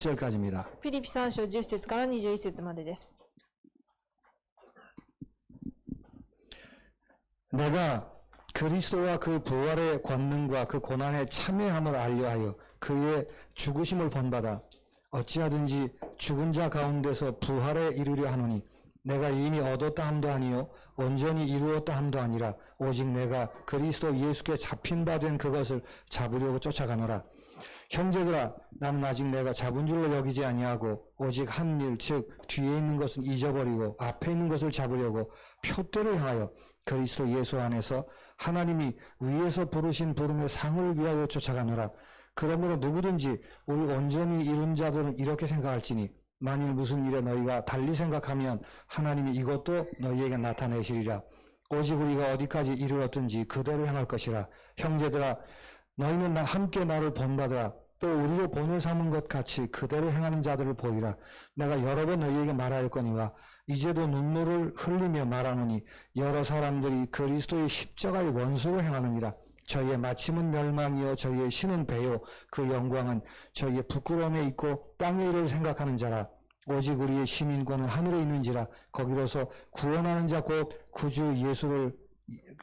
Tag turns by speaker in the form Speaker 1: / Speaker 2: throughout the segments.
Speaker 1: 절까지입니다.
Speaker 2: フィリピ3章10節から21節までです。
Speaker 1: 내가 그리스도와 그 부활의 권능과 그 고난의 참여함을 알려하여 그의 죽으심을 본받아 어찌하든지 죽은 자 가운데서 부활에 이르려 하노니 내가 이미 얻었다 함도 아니요 온전히 이루었다 함도 아니라 오직 내가 그리스도 예수께 잡힌 바 된 그것을 잡으려고 쫓아가노라. 형제들아 나는 아직 내가 잡은 줄로 여기지 아니하고 오직 한 일 즉 뒤에 있는 것은 잊어버리고 앞에 있는 것을 잡으려고 표대를 향하여 그리스도 예수 안에서 하나님이 위에서 부르신 부름의 상을 위하여 쫓아가노라. 그러므로 누구든지 우리 온전히 이룬 자들은 이렇게 생각할지니 만일 무슨 일에 너희가 달리 생각하면 하나님이 이것도 너희에게 나타내시리라. 오직 우리가 어디까지 이르렀든지 그대로 행할 것이라. 형제들아 너희는 함께 나를 본받으라. 또 우리를 본을 삼은 것 같이 그대로 행하는 자들을 보이라. 내가 여러 번 너희에게 말하였거니와 이제도 눈물을 흘리며 말하노니 여러 사람들이 그리스도의 십자가의 원수로 행하느니라. 저희의 마침은 멸망이요 저희의 신은 배요 그 영광은 저희의 부끄러움에 있고 땅의 일을 생각하는 자라. 오직 우리의 시민권은 하늘에 있는지라. 거기로서 구원하는 자 곧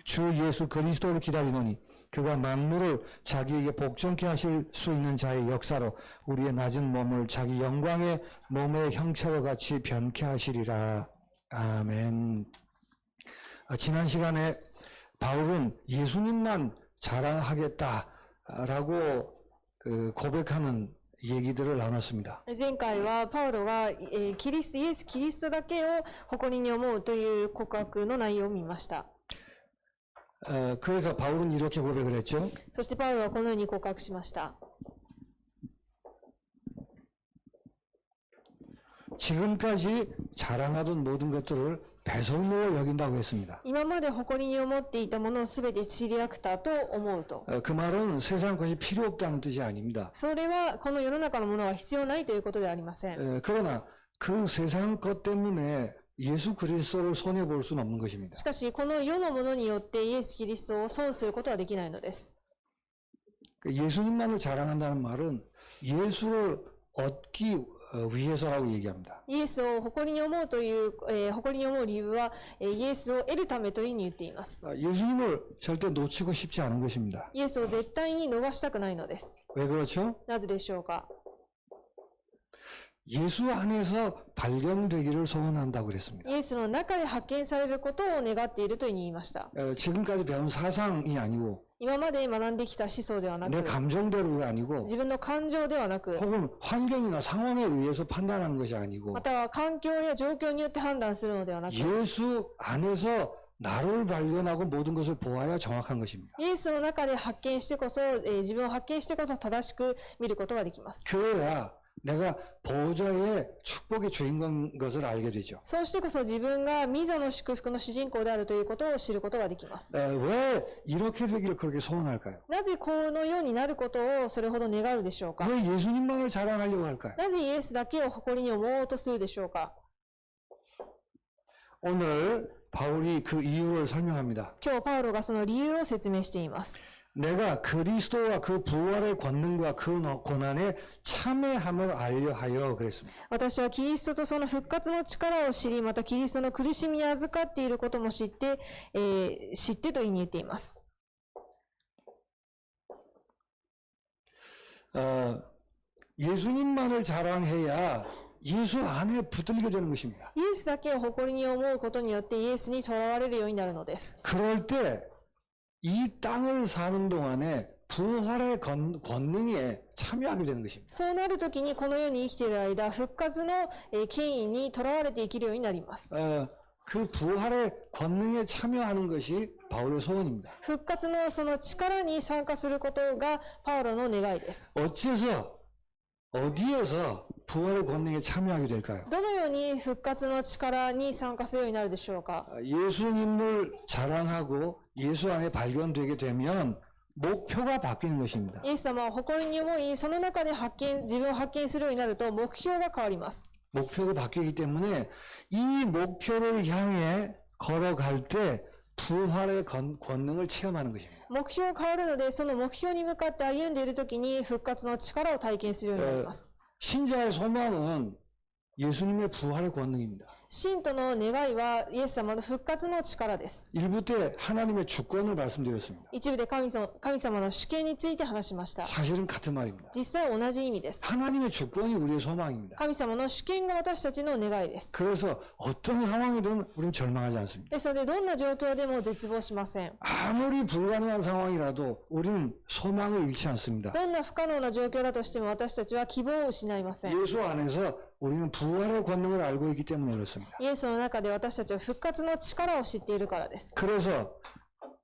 Speaker 1: 주 예수 그리스도를 기다리노니 그가 만물을 자기에게 복종케 하실 수 있는 자의 역사로 우리의 낮은 몸을 자기 영광의 몸의 형체와 같이 변케 하시리라. 아멘. 지난 시간에 바울은 예수님만 자랑하겠다라고 고백하는 얘기들을 나눴습니다.
Speaker 2: 前回はパウロがイエス・キリストだけを誇りに思うという告白の内容を見ました。
Speaker 1: 그래서 바울은 이렇게 고백을 했죠.
Speaker 2: そしてパウロはこのように告白しました。
Speaker 1: 지금까지 자랑하던 모든 것들을 배설물로 여긴다고 했습니다.
Speaker 2: 今まで誇りに思っていたものをすべてちりやくたと思うと。
Speaker 1: 그 말은 세상 것이 필요 없다는 뜻이 아닙니다.
Speaker 2: それはこの世の中のものは必要ないということではありません。
Speaker 1: 그러나 그 세상 것 때문에 예수 그리스도를 손해 볼 수는 없는 것입니다.
Speaker 2: しかしこの世のものによってイエス・キリストを損することはできないのです。
Speaker 1: 예수님만을 자랑한다는 말은 예수를 얻기 위해서라고 얘기합니다.
Speaker 2: イエスを誇りに思うという、誇りに思う理由は、イエスを得るためというふうに言っています。
Speaker 1: 예수님을 절대 놓치고 싶지 않은 것입니다.
Speaker 2: イエスを絶対に逃したくないのです。
Speaker 1: 왜 그렇죠?
Speaker 2: なぜでしょうか。
Speaker 1: 예수 안에서 발견되기를 소원한다고 그랬습니다.
Speaker 2: イエスの中で発見されることを願っているというふうに言いました。
Speaker 1: 지금까지 배운 사상이 아니고
Speaker 2: 今まで学んできた思想ではなく、
Speaker 1: 내 감정대로가 아니고
Speaker 2: 自分の感情ではなく、
Speaker 1: 혹은 환경이나 상황에 의해서 판단하는 것이 아니고
Speaker 2: または環境や状況によって判断するのではなく、
Speaker 1: 예수 안에서 나를 발견하고 모든 것을 보아야 정확한 것입니다.
Speaker 2: イエスの中で発見してこそ、自分を発見してこそ正しく見ることができます。
Speaker 1: 그래야 내가 보호자의 축복의 주인공인 것을 알게 되죠.
Speaker 2: そうしてこそ自分が御座の祝福の主人公であるということを知ることができます。
Speaker 1: 왜 이렇게 되기를 그렇게 소원할까요?
Speaker 2: なぜこのようになることをそれほど願うでしょうか。
Speaker 1: 왜 예수님만을 자랑하려고 할까요?
Speaker 2: なぜイエスだけを誇りに思おうとするでしょうか。
Speaker 1: 오늘 바울이 그 이유를 설명합니다.
Speaker 2: 今日パウロがその理由を説明しています。
Speaker 1: 내가 그리스도와 그 부활의 권능과 그 고난에 참여함을 알려하여 그랬습니다.
Speaker 2: 私はキリストとその復活の力を知り、またキリストの苦しみに預かっていることも知って、と言っています。
Speaker 1: 예수님만을 자랑해야 예수 안에 붙들리게 되는 것입니다.
Speaker 2: イエスだけを誇りに思うことによってイエスにとらわれるようになるのです。
Speaker 1: 그럴 때 이 땅을 사는 동안에 부활의 권능에 참여하게 되는 것입니다.
Speaker 2: そうなるときにこの世に生きている間、復活の権威にとらわれて生きるようになります。
Speaker 1: 그 부활의 권능에 참여하는 것이 바울의 소원입니다.
Speaker 2: 復活のその力に参加することがパウロの願いです。
Speaker 1: 어디에서 부활의 권능에 참여하게 될까요?
Speaker 2: どのように復活の力に参加するようになるでしょうか。
Speaker 1: 예수님을 자랑하고 예수 안에 발견되게 되면 목표가 바뀌는 것입니다.
Speaker 2: イエス様を誇りに思い、その中で自分を発見するようになると目標が変わります。
Speaker 1: 목표가 바뀌기 때문에 이 목표를 향해 걸어갈 때 부활의 권능을 체험하는 것입니다.
Speaker 2: 目標が変わるので、その目標に向かって歩んでいるときに復活の力を体験するようになります。
Speaker 1: 신자의 소망은 예수님의 부활의 권능입니다.
Speaker 2: 信徒の願いはイエス様の復活の力です。
Speaker 1: 일부 때 하나님의 주권을 말씀드렸습니다.
Speaker 2: 一部で神様の主権について話しました。
Speaker 1: 사실은 같은 말입니다.
Speaker 2: 実際同じ意味です。
Speaker 1: 하나님의 주권이 우리의 소망입니다.
Speaker 2: 神様の主権が私たちの願いです。
Speaker 1: 그래서 어떤 상황이든 우리는 절망하지 않습니다.
Speaker 2: ですので、どんな状況でも絶望しません。
Speaker 1: 아무리 불가능한 상황이라도 우리는 소망을 잃지 않습니다.
Speaker 2: どんな不可能な状況だとしても私たちは希望を失いません。
Speaker 1: 예수 안에서 우리는 부활의 권능을 알고 있기 때문에 그렇습니다.
Speaker 2: イエスの中で私たちは復活の力を知っているからです。
Speaker 1: 그래서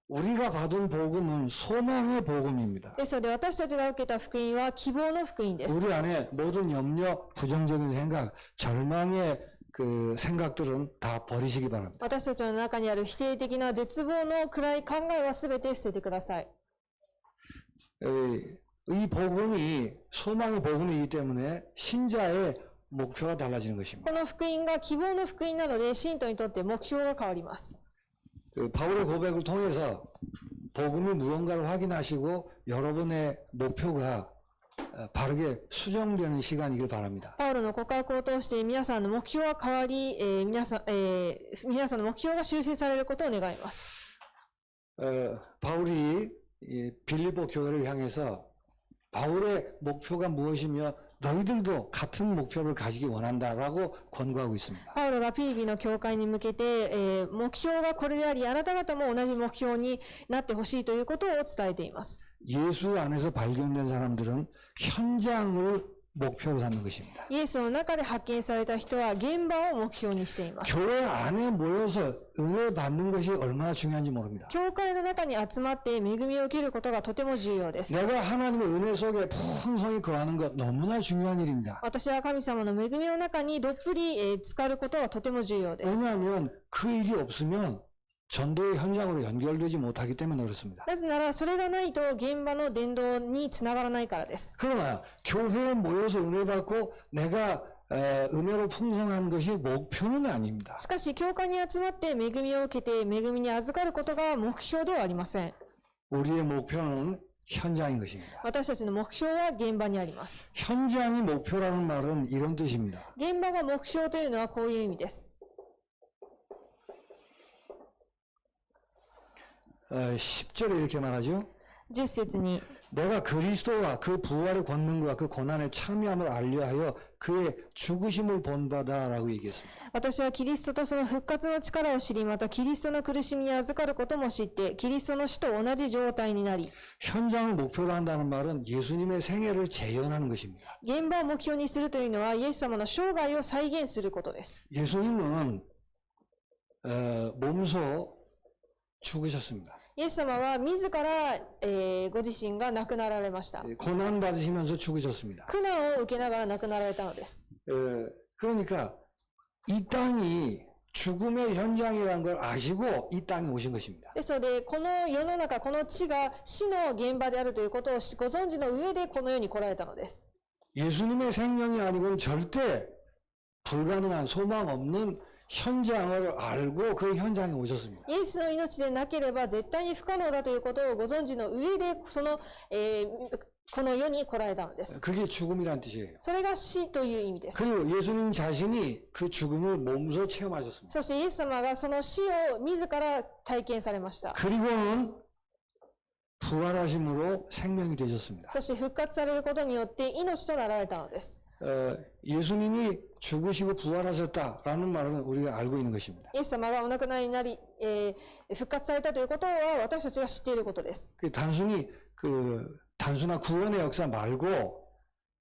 Speaker 1: 우리가 받은 복음은 소망의 복음입니다.
Speaker 2: ですので私たちが受けた福音は希望の福音です。
Speaker 1: 우리 안에 모든 염려, 부정적인 생각, 절망의 그 생각들은 다 버리시기 바랍니다.
Speaker 2: 私たちの中にある否定的な絶望の暗い考えはすべて捨ててください。
Speaker 1: 이 복음이 소망의 복음이기 때문에 신자의 목표가 달라지는 것입니다.
Speaker 2: この福音が希望の福音なので、信徒にとって目標が変わります。
Speaker 1: 바울의 고백을 통해서 복음이 무언가를 확인하시고 여러분의 목표가 바르게 수정되는 시간이길 바랍니다.
Speaker 2: パウロの告白を通して皆さんの目標が変わり、皆さんの目標が修正されることを願います。
Speaker 1: 바울이 빌립보 교회를 향해서 바울의 목표가 무엇이며 너희들도 같은 목표를 가지기 원한다라고 권고하고 있습니다.
Speaker 2: パウロがピリピの教会に向けて、目標がこれであり、あなた方も同じ目標になってほしいということを伝えています。
Speaker 1: 예수 안에서 발견된 사람들은 현장을 목표로 삼는 것입니다.
Speaker 2: イエスの中で発見された人は現場を目標にしています。
Speaker 1: 교회 안에 모여서 은혜 받는 것이 얼마나 중요한지 모릅니다.
Speaker 2: 教会の中に集まって恵みを受けることがとても重要です。
Speaker 1: 내가 하나님의 은혜 속에 풍성히 거하는 것 너무나 중요한 일입니다.
Speaker 2: 私は神様の恵みの中にどっぷり浸かることがとても重要です。
Speaker 1: 왜냐하면 그 일이 없으면 전도의 현장으로 연결되지 못하기 때문에 그렇습니다.
Speaker 2: なぜならそれがないと現場の伝道につながらないからです。
Speaker 1: 그러나 교회에 모여서 은혜 받고 내가 은혜로 풍성한 것이 목표는 아닙니다.
Speaker 2: しかし教会に集まって恵みを受けて恵みに預かることが目標ではありません。
Speaker 1: 우리의 목표는 현장인 것입니다.
Speaker 2: 私たちの目標は現場にあります。
Speaker 1: 현장이 목표라는 말은 이런 뜻입니다.
Speaker 2: 現場が目標というのはこういう意味です。
Speaker 1: 10절에 이렇게 말하죠.
Speaker 2: 10節に
Speaker 1: 내가 그리스도와 그 부활의 권능과 그 고난의 참여함을 알려하여 그의 죽으심을 본바다라고 얘기했습니다.
Speaker 2: 私はキリストとその復活の力を知り、またキリストの苦しみに預かることも知って、キリストの死と同じ状態になり、
Speaker 1: 현장을 목표로 한다는 말은 예수님의 생애를 재현하는 것입니다.
Speaker 2: 現場を目標にするというのは、イエス様の生涯を再現することです。
Speaker 1: 예수님은 몸소 죽으셨습니다.
Speaker 2: イエス様は自ら、ご自身が亡くなられました。
Speaker 1: 고난 받으시면서 죽으셨습니다.
Speaker 2: 苦難を受けながら亡くなられたのです。
Speaker 1: 그러니까 이 땅이 죽음의 현장이라는 걸 아시고 이 땅에 오신 것입니다.
Speaker 2: ですので、この世の中、この地が死の現場であるということをご存知の上でこの世に来られたのです。
Speaker 1: 예수님의 생명이 아니고는 절대 불가능한 소망 없는 현장을 알고 그 현장에 오셨습니다.
Speaker 2: イエスの命でなければ絶対に不可能だということをご存知の上で、この世に来られたのです。
Speaker 1: 그게 죽음이란 뜻이에요.
Speaker 2: それが死という意味です。
Speaker 1: 그리고 예수님 자신이 그 죽음을 몸소 체험하셨습니다.
Speaker 2: そしてイエス様がその死を自ら体験されました。
Speaker 1: 그리고는 부활하심으로 생명이 되셨습니다.
Speaker 2: そして復活されることによって命となられたのです。
Speaker 1: 예수님이 죽으시고 부활하셨다라는 말은 우리가 알고 있는 것입니다.
Speaker 2: イエス様がお亡くなりになり、復活されたということは私たちが知っていることです。
Speaker 1: 단순히 단순한 구원의 역사 말고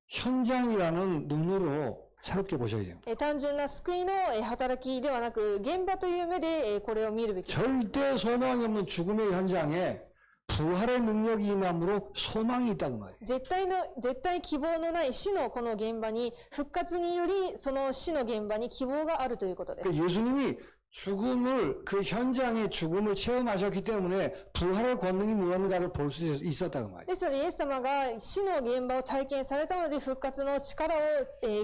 Speaker 1: 현장이라는 눈으로 새롭게 보셔야 돼요.
Speaker 2: 単純な救いの働きではなく、現場という目でこれを見るべきです。
Speaker 1: 절대 소망이 없는 죽음의 현장에 부활의 능력이 임함으로 소망이 있다는 말이에요.
Speaker 2: 絶対希望のない死のこの現場に、復活によりその死の現場に希望があるということです。
Speaker 1: 예수님이 그 현장의 죽음을 체험하셨기 때문에 부활의 권능이 무언가를 볼 수 있었다는 말이에요.
Speaker 2: ですので、イエス様が死の現場を体験されたので、復活の力を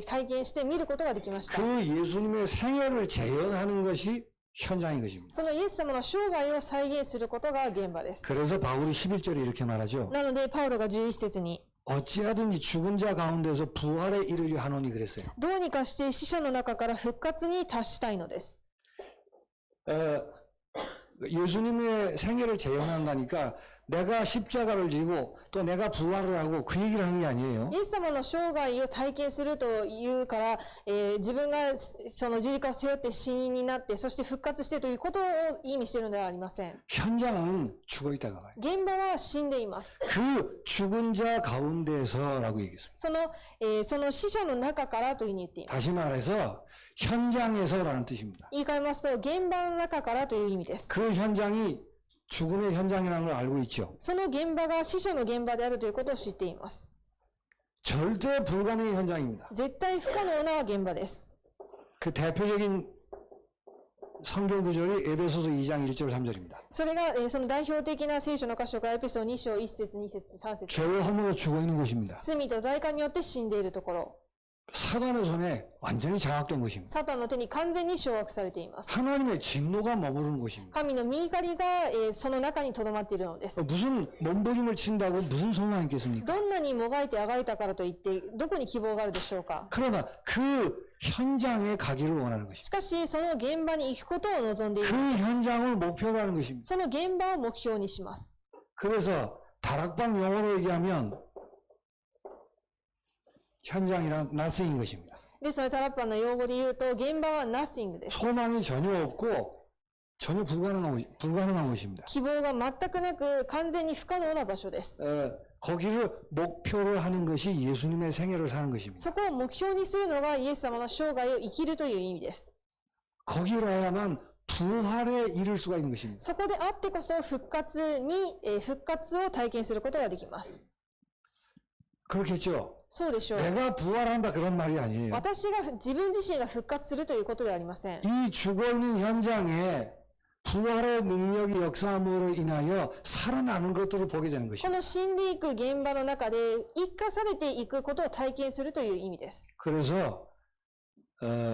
Speaker 2: 体験して見ることができました。
Speaker 1: 그 예수님의 생애를 재현하는 것이 현장인 것입니다.
Speaker 2: そのイエス様の生涯を再現することが現場です。
Speaker 1: 그래서 바울이 11절에 이렇게 말하죠.
Speaker 2: なので、パウロが11節に、
Speaker 1: 어찌하든지 죽은 자 가운데서 부활에 이르려 하노니 그랬어요.
Speaker 2: どうにかして死者の中から復活に達したいのです。
Speaker 1: 예수님의 생애를 재현한다니까 내가 십자가를 지고 또 내가 부활을 하고 그 얘기를 하는 게 아니에요.
Speaker 2: イエス様の生涯を体験するというから、自分がその十字架を背負って死人になって、そして復活してということを意味しているのではありません。
Speaker 1: 현장은 죽어 있다가 봐요.
Speaker 2: 現場は死んでいます。
Speaker 1: 그 죽은 자 가운데서라고 얘기했습니다.
Speaker 2: その死者の中からというふうに言っています。
Speaker 1: 다시 말해서 현장에서라는 뜻입니다.
Speaker 2: 言い換えますと、現場の中からという意味です。
Speaker 1: 그 현장이 죽음의 현장이라는 걸 알고 있죠.
Speaker 2: その現場が死者の現場であるということを知っています。
Speaker 1: 절대 불가능의 현장입니다.
Speaker 2: 絶対不可能な現場です。
Speaker 1: 그 대표적인 성경 구절이 에베소서 2장 1절 3절입니다.
Speaker 2: それが、その代表的な聖書の箇所がエペソ2章1節2節3節
Speaker 1: 죄와 허물로 죽어 있는 곳입니다.
Speaker 2: 罪と罪過によって死んでいるところ。
Speaker 1: 사단의 손에 완전히 장악된 곳입니다.
Speaker 2: サタンの手に完全に掌握されています。
Speaker 1: 하나님의 진노가 머무르는 곳입니다.
Speaker 2: 神の御怒りが、その中に留まっているのです。
Speaker 1: 무슨 몸부림을 친다고 무슨 소망이 있겠습니까?
Speaker 2: どんなにもがいてあがいたからといって、どこに希望があるでしょうか。
Speaker 1: 그러나 그 현장에 가기를 원하는 것입니다.
Speaker 2: しかし、その現場に行くことを望んでい
Speaker 1: 그
Speaker 2: る。
Speaker 1: 현장을 목표로 하는 것입니다.
Speaker 2: その現場を目標にします。
Speaker 1: 그래서 다락방 용어로 얘기하면 현장이란 nothing인 것입니다.
Speaker 2: ですので、タラッパンの用語で言うと、現場は nothing です。
Speaker 1: 소망이 전혀 없고 전혀 불가능한 곳입니다.
Speaker 2: 希望が全くなく、完全に不可能な場所です。
Speaker 1: 거기를 목표로 하는 것이 예수님의 생애를 사는 것입니다.
Speaker 2: そこを目標にするのがイエス様の生涯を生きるという意味です。
Speaker 1: 거기라야만 부활에 이를 수가 있는 것입니다.
Speaker 2: そこであってこそ復活を体験することができます。
Speaker 1: 그렇겠죠?
Speaker 2: そうでしょう。
Speaker 1: 내가 부활한다 그런 말이 아니에요.
Speaker 2: 自分自身が復活するということではありません。
Speaker 1: 이 죽어있는 현장에 부활의 능력이 역사함으로 인하여 살아나는 것들을 보게 되는
Speaker 2: こ
Speaker 1: 것입니다.
Speaker 2: の死んでいく現場の中で生かされていくことを体験するという意味です。
Speaker 1: 그래서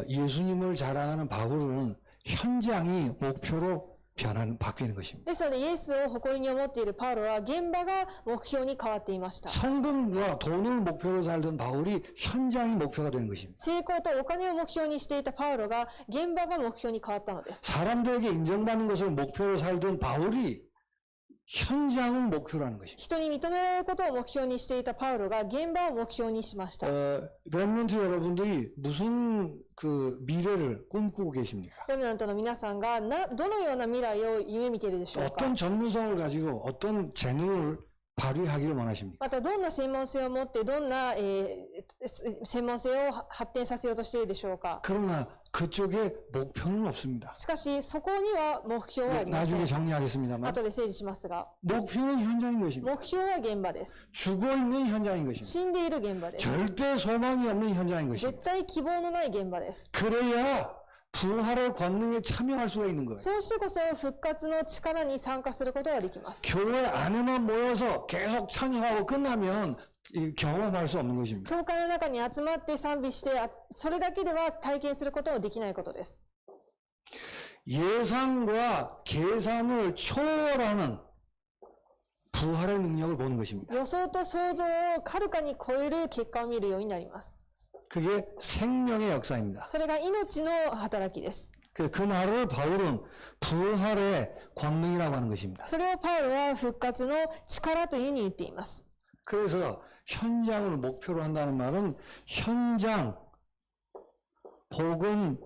Speaker 1: 예수님을 자랑하는 바울은 현장이 목표로 바뀌는 것입니다.
Speaker 2: ですので、イエスを誇りに思っているパウロは現場が目標に変わっていました。
Speaker 1: 성금과 돈을 목표로 살던 바울이 현장이 목표가 되는 것입니다.
Speaker 2: 成功とお金を目標にしていたパウロが現場が目標に変わったのです。
Speaker 1: 사람들에게 인정받는 것을 목표로 살던 바울이 현장을 목표로 하는 것입니다.
Speaker 2: 人に認められることを目標にしていたパウロが現場を目標にしました。
Speaker 1: 렘넌트 여러분들이 무슨 그 미래를 꿈꾸고 계십니까?
Speaker 2: レムナントの皆さんがどのような未来を夢見ているでしょうか。
Speaker 1: 어떤 전문성을 가지고 어떤 재능을 발휘하기를 원하십니까?
Speaker 2: またどんな専門性を持ってどんな、専門性を発展させようとしているでしょうか。
Speaker 1: 그러나 그쪽에 목표는 없습니다.
Speaker 2: しかしそこには目標はありませ
Speaker 1: 나중에
Speaker 2: ん。
Speaker 1: 정리하겠습니다만
Speaker 2: 後で整理しますが、
Speaker 1: 목표는 현장인 것입니다.
Speaker 2: 目標は現場です。
Speaker 1: 죽어있는 현장인 것입니다.
Speaker 2: 死んでいる現場です。
Speaker 1: 절대 소망이 없는 현장인
Speaker 2: 絶
Speaker 1: 것입니다.
Speaker 2: 対希望のない現場です。
Speaker 1: 그래야 부활의 권능에 참여할 수가 있는 거예요.
Speaker 2: そうしてこそ復活の力に参加することができます。
Speaker 1: 교회 안에만 모여서 계속 찬양하고 끝나면 경험할 수 없는 것입니다.
Speaker 2: 教会の中に集まって賛美して、それだけでは体験することもできないことです。
Speaker 1: 예상과 계산을 초월하는 부활의 능력을 보는 것입니다.
Speaker 2: 予想と想像をはるかに超える結果を見るようになります。
Speaker 1: 그게 생명의 역사입니다.
Speaker 2: それが命の働きです。
Speaker 1: 그 말을 바울은 부활의 권능이라고 하는 것입니다.
Speaker 2: それをパウロは復活の力というふうに言っています。
Speaker 1: 그래서 현장을 목표로 한다는 말은 현장, 복음,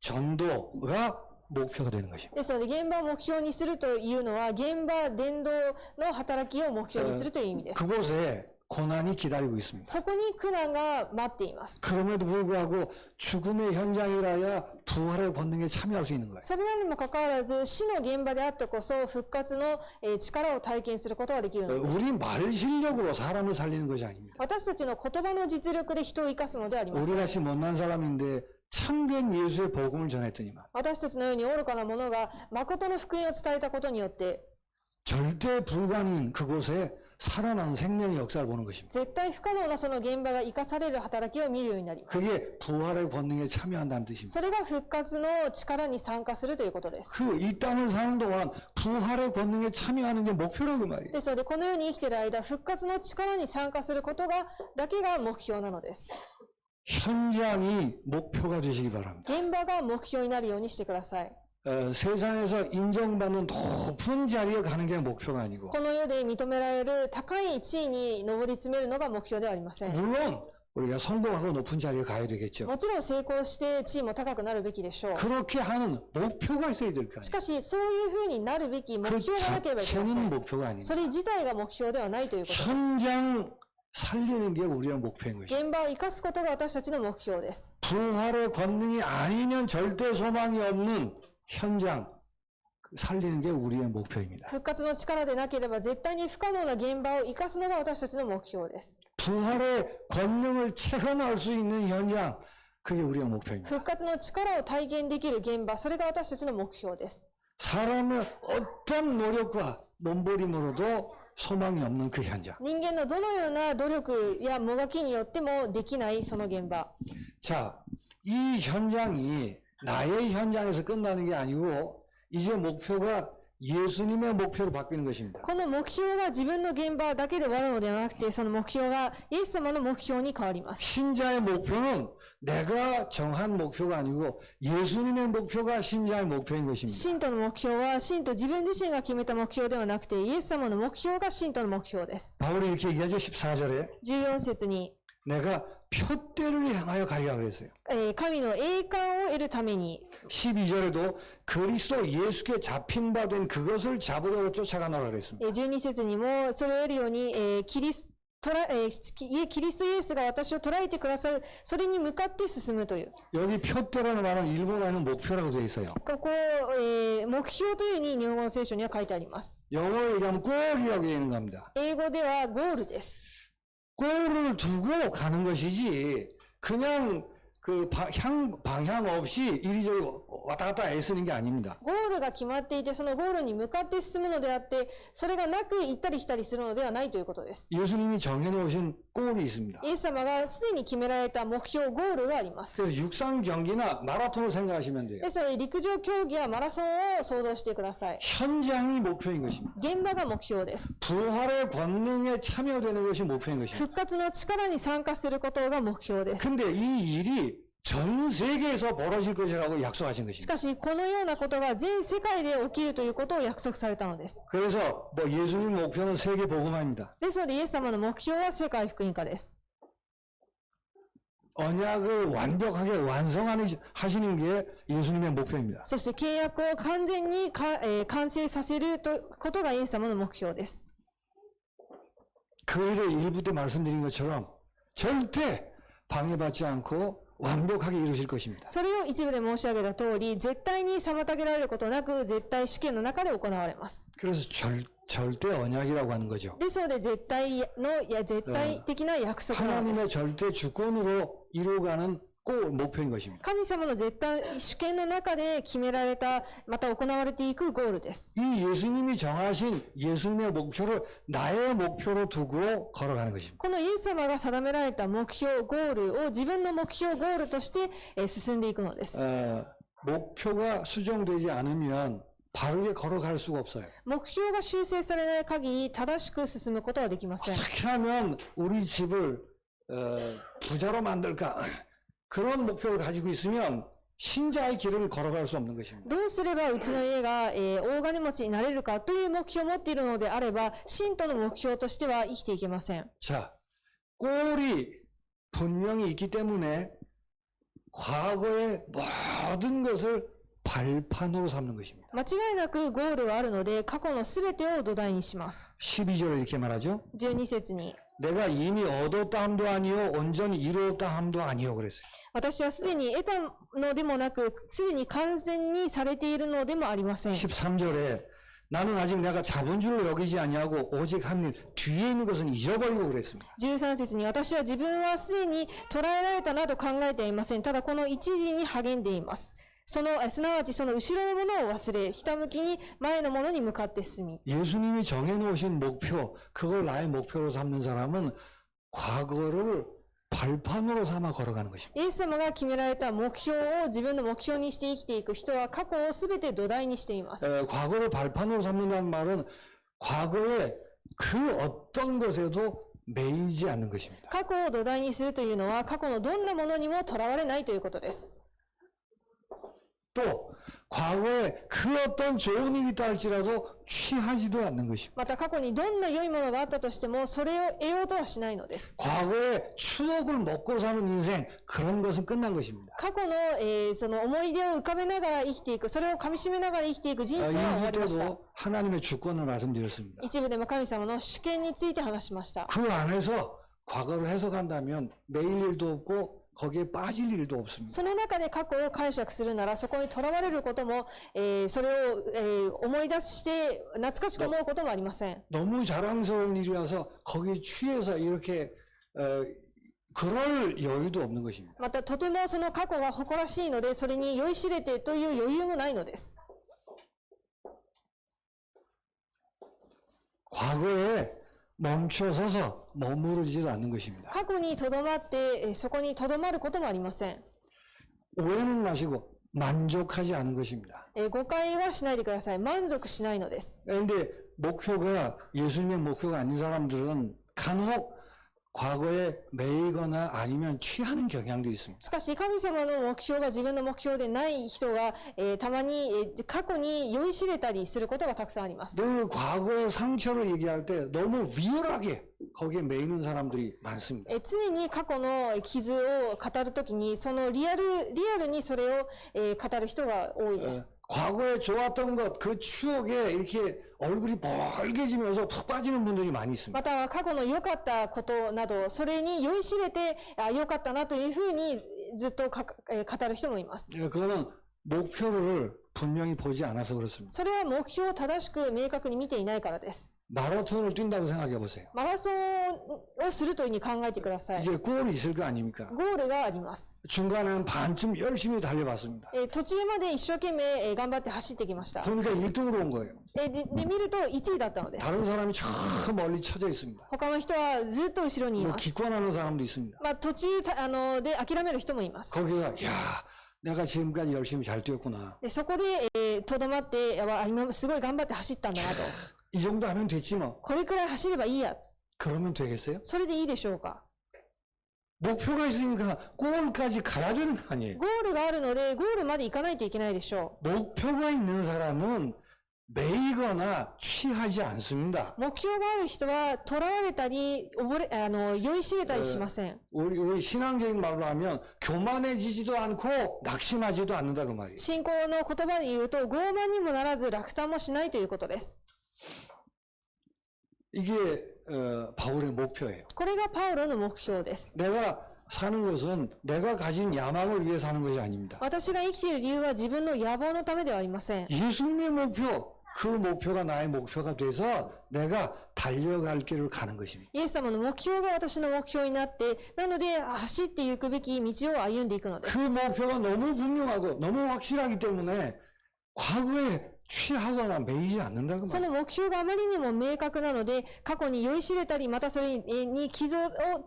Speaker 1: 전도가 목표가 되는 것입니다.
Speaker 2: ですので、現場を目標にするというのは、現場伝道の働きを目標にするという意味です。
Speaker 1: 그곳에 고난이 기다리고 있습니다.
Speaker 2: そこに苦難が待っています。
Speaker 1: 그럼에도 불구하고 죽음의 현장이라야 부활의 권능에 참여할 수 있는 거예요.
Speaker 2: それらにもかかわらず、死の現場であってこそ、復活の力を体験することができるのです。
Speaker 1: 우리 말 실력으로 사람을 살리는 것이 아닙니다.
Speaker 2: 私たちの言葉の実力で人を生かすのではありません。
Speaker 1: 우리같이 못난 사람인데 참된 예수의 복음을 전했더니만
Speaker 2: 私たちのように愚かな者が誠の福音を伝えたことによって、
Speaker 1: 절대 불가능인 그곳에 살아나는 생명의 역사를 보는 것입니다.
Speaker 2: 絶対不可能なその現場が生かされる働きを見るようになります。
Speaker 1: 그게 부활의 권능에 참여한다는 뜻입니다.
Speaker 2: それが復活の力に参加するということです。
Speaker 1: 이 땅을 사는 동안 부활의 권능에 참여하는 게 목표라고 말이에요.
Speaker 2: ですので、この世に生きている間、復活の力に参加することだけが目標なのです。
Speaker 1: 현장이 목표가 되시기 바랍니다.
Speaker 2: 現場が目標になるようにしてください。
Speaker 1: 세상에서 인정받는 높은 자리에 가는 게 목표가 아니고
Speaker 2: この世で認められる高い地位に上り詰めるのが目標ではありません。
Speaker 1: 물론 우리가 성공하고 높은 자리에 가야 되겠죠.
Speaker 2: もちろん成功して地位も高くなるべきでしょう。
Speaker 1: 그렇게 하는 목표가 있어야 될 거
Speaker 2: し
Speaker 1: 아니에요.
Speaker 2: かし、そういうふうになるべき目
Speaker 1: 그
Speaker 2: 標がなければいけませ
Speaker 1: 자체는
Speaker 2: ん。
Speaker 1: 목표가 아닙니다.
Speaker 2: それ自体が目標ではないということです。
Speaker 1: 현장 살리는 게 우리의 목표인 것이죠.
Speaker 2: 現場を生かすことが私たちの目標です。
Speaker 1: 부활의 권능이 아니면 절대 소망이 없는 현장 살리는 게 우리의 목표입니다.
Speaker 2: 復活の力でなければ絶対に不可能な現場を生かすのが私たちの目標です。
Speaker 1: 부활의 권능을 체험할 수 있는 현장, 그게 우리의 목표입니다.
Speaker 2: 復活の力を体現できる現場、それが私たちの目標です。
Speaker 1: 사람의 어떤 노력과 몸부림으로도 소망이 없는 그 현장.
Speaker 2: 人間のどのような努力やもがきによってもできないその現場。
Speaker 1: 자, 이 현장이 나의 현장에서 끝나는 게 아니고 이제 목표가 예수님의 목표로 바뀌는 것입니다.
Speaker 2: この目標が自分の現場だけで終わるのではなくて、その目標がイエス様の目標に変わります。
Speaker 1: 신자의 목표는 내가 정한 목표가 아니고 예수님의 목표가 신자의 목표인 것입니다.
Speaker 2: 信徒の目標は信徒自分自身が決めた目標ではなくて、イエス様の目標が信徒の目標です。
Speaker 1: 바울이 이렇게 얘기하죠. 14절에
Speaker 2: 14節に、
Speaker 1: 내가 표대를 향하여 가리라 그랬어요.
Speaker 2: 神の栄冠を得るために、
Speaker 1: 12절에도 그리스도 예수께 잡힌 바 된 그것을 잡으려고 쫓아가노라 그랬습니다.
Speaker 2: 12節にもそれを得るように、キリストイエスが私を捉えてくださる、それに向かって進むという。
Speaker 1: 여기 표대라는 말은 일본어에는 목표라고 되어 있어요.
Speaker 2: ここ、目標というふうに日本語の聖書には書いてあります。
Speaker 1: 영어로 얘기하면 골이라고 되는 겁니다.
Speaker 2: 英語ではゴールです。
Speaker 1: 골을 두고 가는 것이지 그냥 그 방향 없이 이리저리 왔다 갔다 애쓰는 게 아닙니다.
Speaker 2: ゴールが決まっていて、そのゴールに向かって進むのであって、それがなく行ったり来たりするのではないということです。
Speaker 1: 예수님이 정해놓으신 골이 있습니다.
Speaker 2: イエス様がすでに決められた目標、ゴールがあります。
Speaker 1: 그래서 육상 경기나 마라톤을 생각하시면 돼요.
Speaker 2: ですので、陸上競技やマラソンを想像してください。
Speaker 1: 현장이 목표인 것입니다.
Speaker 2: 現場が目標です。
Speaker 1: 부활의 권능에 참여되는 것이 목표인 것입니다.
Speaker 2: 復活の力に参加することが目標です。
Speaker 1: 근데 이 일이 전 세계에서 벌어질 것이라고 약속하신
Speaker 2: し
Speaker 1: 것입니다.
Speaker 2: かし、このようなことが全世界で起きるということを約束されたのです。
Speaker 1: 그래서 예수님 목표는 세계 복음화입니다.
Speaker 2: ですので、イエス様の目標は世界福音化です。
Speaker 1: 언약을 완벽하게 완성하시는 게 예수님의 목표입니다.
Speaker 2: そして契約を完全に完成させることがイエス様の目標です。
Speaker 1: 그 일을 일부 때 말씀드린 것처럼 절대 방해받지 않고 완벽하게 이루실 것입니다.
Speaker 2: それを一部で申し上げた通り、絶対に妨げられることなく、絶対試験の中で行われます。
Speaker 1: 그래서 절대 언약이라고 하는 거죠.
Speaker 2: ですので、絶対的な約束なので
Speaker 1: 하나님의
Speaker 2: す。
Speaker 1: 절대 주권으로 이루어가는 꼭 목표인 것입니다.
Speaker 2: 神様の絶対主権の中で決められた、また行われていくゴールです。
Speaker 1: 이 예수님이 정하신 예수님의 목표를 나의 목표로 두고 걸어가는 것입니다.
Speaker 2: このイエス様が定められた目標、ゴールを自分の目標、ゴールとして進んでいくのです。
Speaker 1: 목표가 수정되지 않으면 바르게 걸어갈 수가 없어요.
Speaker 2: 目標が修正されない限り正しく進むことはできません。
Speaker 1: 어떻게 하면 우리 집을 부자로 만들까? 그런 목표를 가지고 있으면 신자의 길을 걸어갈 수 없는 것입니다.
Speaker 2: どうすればうちの家が、大金持ちになれるかという目標を持っているのであれば、信徒の目標としては生きていけません。
Speaker 1: 자, 꼴이 분명히 있기 때문에 과거의 모든 것을 발판으로 삼는 것입니다.
Speaker 2: 間違いなくゴールはあるので、過去のすべてを土台にします。
Speaker 1: 12절에 이렇게 말하죠.
Speaker 2: 12節に、
Speaker 1: 내가 이미 얻었다 함도 아니요 온전히 이루었다 함도 아니요 그랬어요.
Speaker 2: 私はすでに得たのでもなく、すでに完全にされているのでもありません。
Speaker 1: 13절에 나는 아직 내가 잡은 줄로 여기지 아니하고 오직 한 일 뒤에 있는 것은 잊어버리고 그랬습니다.
Speaker 2: 13節に、私は自分はすでに捉えられたなど考えていません。ただこの一時に励んでいます。すなわちその後ろのものを忘れ、ひたむきに前のものに向かって進み、
Speaker 1: 예수님이 정해놓으신 목표, 그걸 나의 목표로 삼는 사람은 과거를 발판으로 삼아 걸어가는 것입니다.
Speaker 2: イエス様が決められた目標を自分の目標にして生きていく人は過去をすべて土台にしています。
Speaker 1: 과거를 발판으로 삼는다는 말은 과거에 그 어떤 것에도 매이지 않는 것입니다.
Speaker 2: 過去を土台にするというのは過去のどんなものにもとらわれないということです。
Speaker 1: 또 과거에 그 어떤 좋은 일이 있다 할지라도 취하지도 않는 것입니다.
Speaker 2: また過去にどんな良いものがあったとしてもそれを得ようとはしないのです。
Speaker 1: 과거에 추억을 먹고 사는 인생, 그런 것은 끝난 것입니다.
Speaker 2: 過去の、その思い出を浮かべながら生きていく、それをかみしめながら生きていく人生は終わりました。
Speaker 1: 이제도 하나님의 주권을 말씀드렸습니다.
Speaker 2: 一部でも神様の主権について話しました。
Speaker 1: 그 안에서 과거를 해석한다면 매일 일도 없고 거기에 빠질 일도 없습니다.
Speaker 2: その中で過去を解釈するならそこにとらわれることも、それを、思い出して懐かしく思うこともありません。
Speaker 1: 너무 자랑스러운 일이라서 거기에 취해서 이렇게 그럴 여유도 없는 것입니다.
Speaker 2: またとてもその過去が誇らしいのでそれに酔いしれてという余裕もないのです。
Speaker 1: 과거에 멈춰서서 머무르지도 않는 것입니다.
Speaker 2: 過去にとどまって、そこにとどまることもありません。
Speaker 1: 오해는 마시고 만족하지 않은 것입니다.
Speaker 2: 誤解はしないでください。満足しないのです。
Speaker 1: 그런데 목표가 예수님의 목표가 아닌 사람들은 간혹 과거에 매이거나 아니면 취하는 경향도 있습니다.
Speaker 2: しかし神様の目標が自分の目標でない人が、たまに、過去に酔いしれたりすることがたくさんあります。
Speaker 1: 늘 과거의 상처를 얘기할 때 너무 리얼하게 거기에 매이는 사람들이 많습니다.
Speaker 2: 常に過去の傷を語るときにそのリアルにそれを、語る人が多いです。
Speaker 1: 과거에 좋았던 것, 그 추억에 이렇게 얼굴이 벌개지면서 푹 빠지는 분들이 많이 있습니다.
Speaker 2: または過去の良かったことなどそれに酔いしれて良かったなというふうにずっと語る人もいます。
Speaker 1: 그거는 목표를 분명히 보지 않아서 그렇습니다.
Speaker 2: それは目標を正しく明確に見ていないからです。
Speaker 1: 마라톤을 뛴다고 생각해 보세요.
Speaker 2: マラソンをするというふうに考えてください。
Speaker 1: 이제 골이 있을 거 아닙니까?
Speaker 2: ゴールがあります。
Speaker 1: 중간에는 반쯤 열심히 달려봤습니다.
Speaker 2: 途中まで一生懸命頑張って走ってきました。
Speaker 1: 그러니까 1등으로 온 거예요.
Speaker 2: で見ると1位だったのです。
Speaker 1: 다른 사람이 저 멀리 쳐져 있습니다.
Speaker 2: 他の人はずっと後ろにい
Speaker 1: 뭐
Speaker 2: ます。
Speaker 1: 기권하는 사람도 있습니다.
Speaker 2: 途中で諦める人もいます。
Speaker 1: 거기가 야, 내가 지금까지 열심히 잘 뛰었구나.
Speaker 2: でそこでとどまって今すごい頑張って走ったんだなと。
Speaker 1: 이 정도 하면 됐지 뭐.
Speaker 2: これくらい走ればいいや。
Speaker 1: 그러면 되겠어요?
Speaker 2: それでいいでしょうか。
Speaker 1: 목표가 있으니까 골까지 가야 되는 거 아니에요?
Speaker 2: ゴールがあるのでゴールまで行かないといけないでしょ
Speaker 1: 목표가 있는 사람은 매이거나 취하지 않습니다.
Speaker 2: う。目標がある人はとらわれたり酔いしれたりしません。
Speaker 1: 우리 신앙적인 말로 하면 교만해지지도 않고 낙심하지도 않는다 그 말이에요.
Speaker 2: 信仰の言葉で言うと傲慢にもならず落胆もしないということです。
Speaker 1: 이게 바울의 목표예요.
Speaker 2: これがパウロの目標です。
Speaker 1: 내가 사는 것은 내가 가진 야망을 위해 사는 것이 아닙니다.
Speaker 2: 私が生きている理由は自分の野望のためではありません。
Speaker 1: 예수님의 목표, 그 목표가 나의 목표가 돼서 내가 달려갈 길을 가는 것입니다.
Speaker 2: イエス様の目標が私の目標になって、なので走っていくべき道を歩んでいくのです。
Speaker 1: 그 목표가 너무 분명하고 너무 확실하기 때문에 과거에 취하거나 매이지 않는다고
Speaker 2: その
Speaker 1: 말이에요.
Speaker 2: 目標があまりにも明確なので、過去に酔いしれたり、またそれに傷を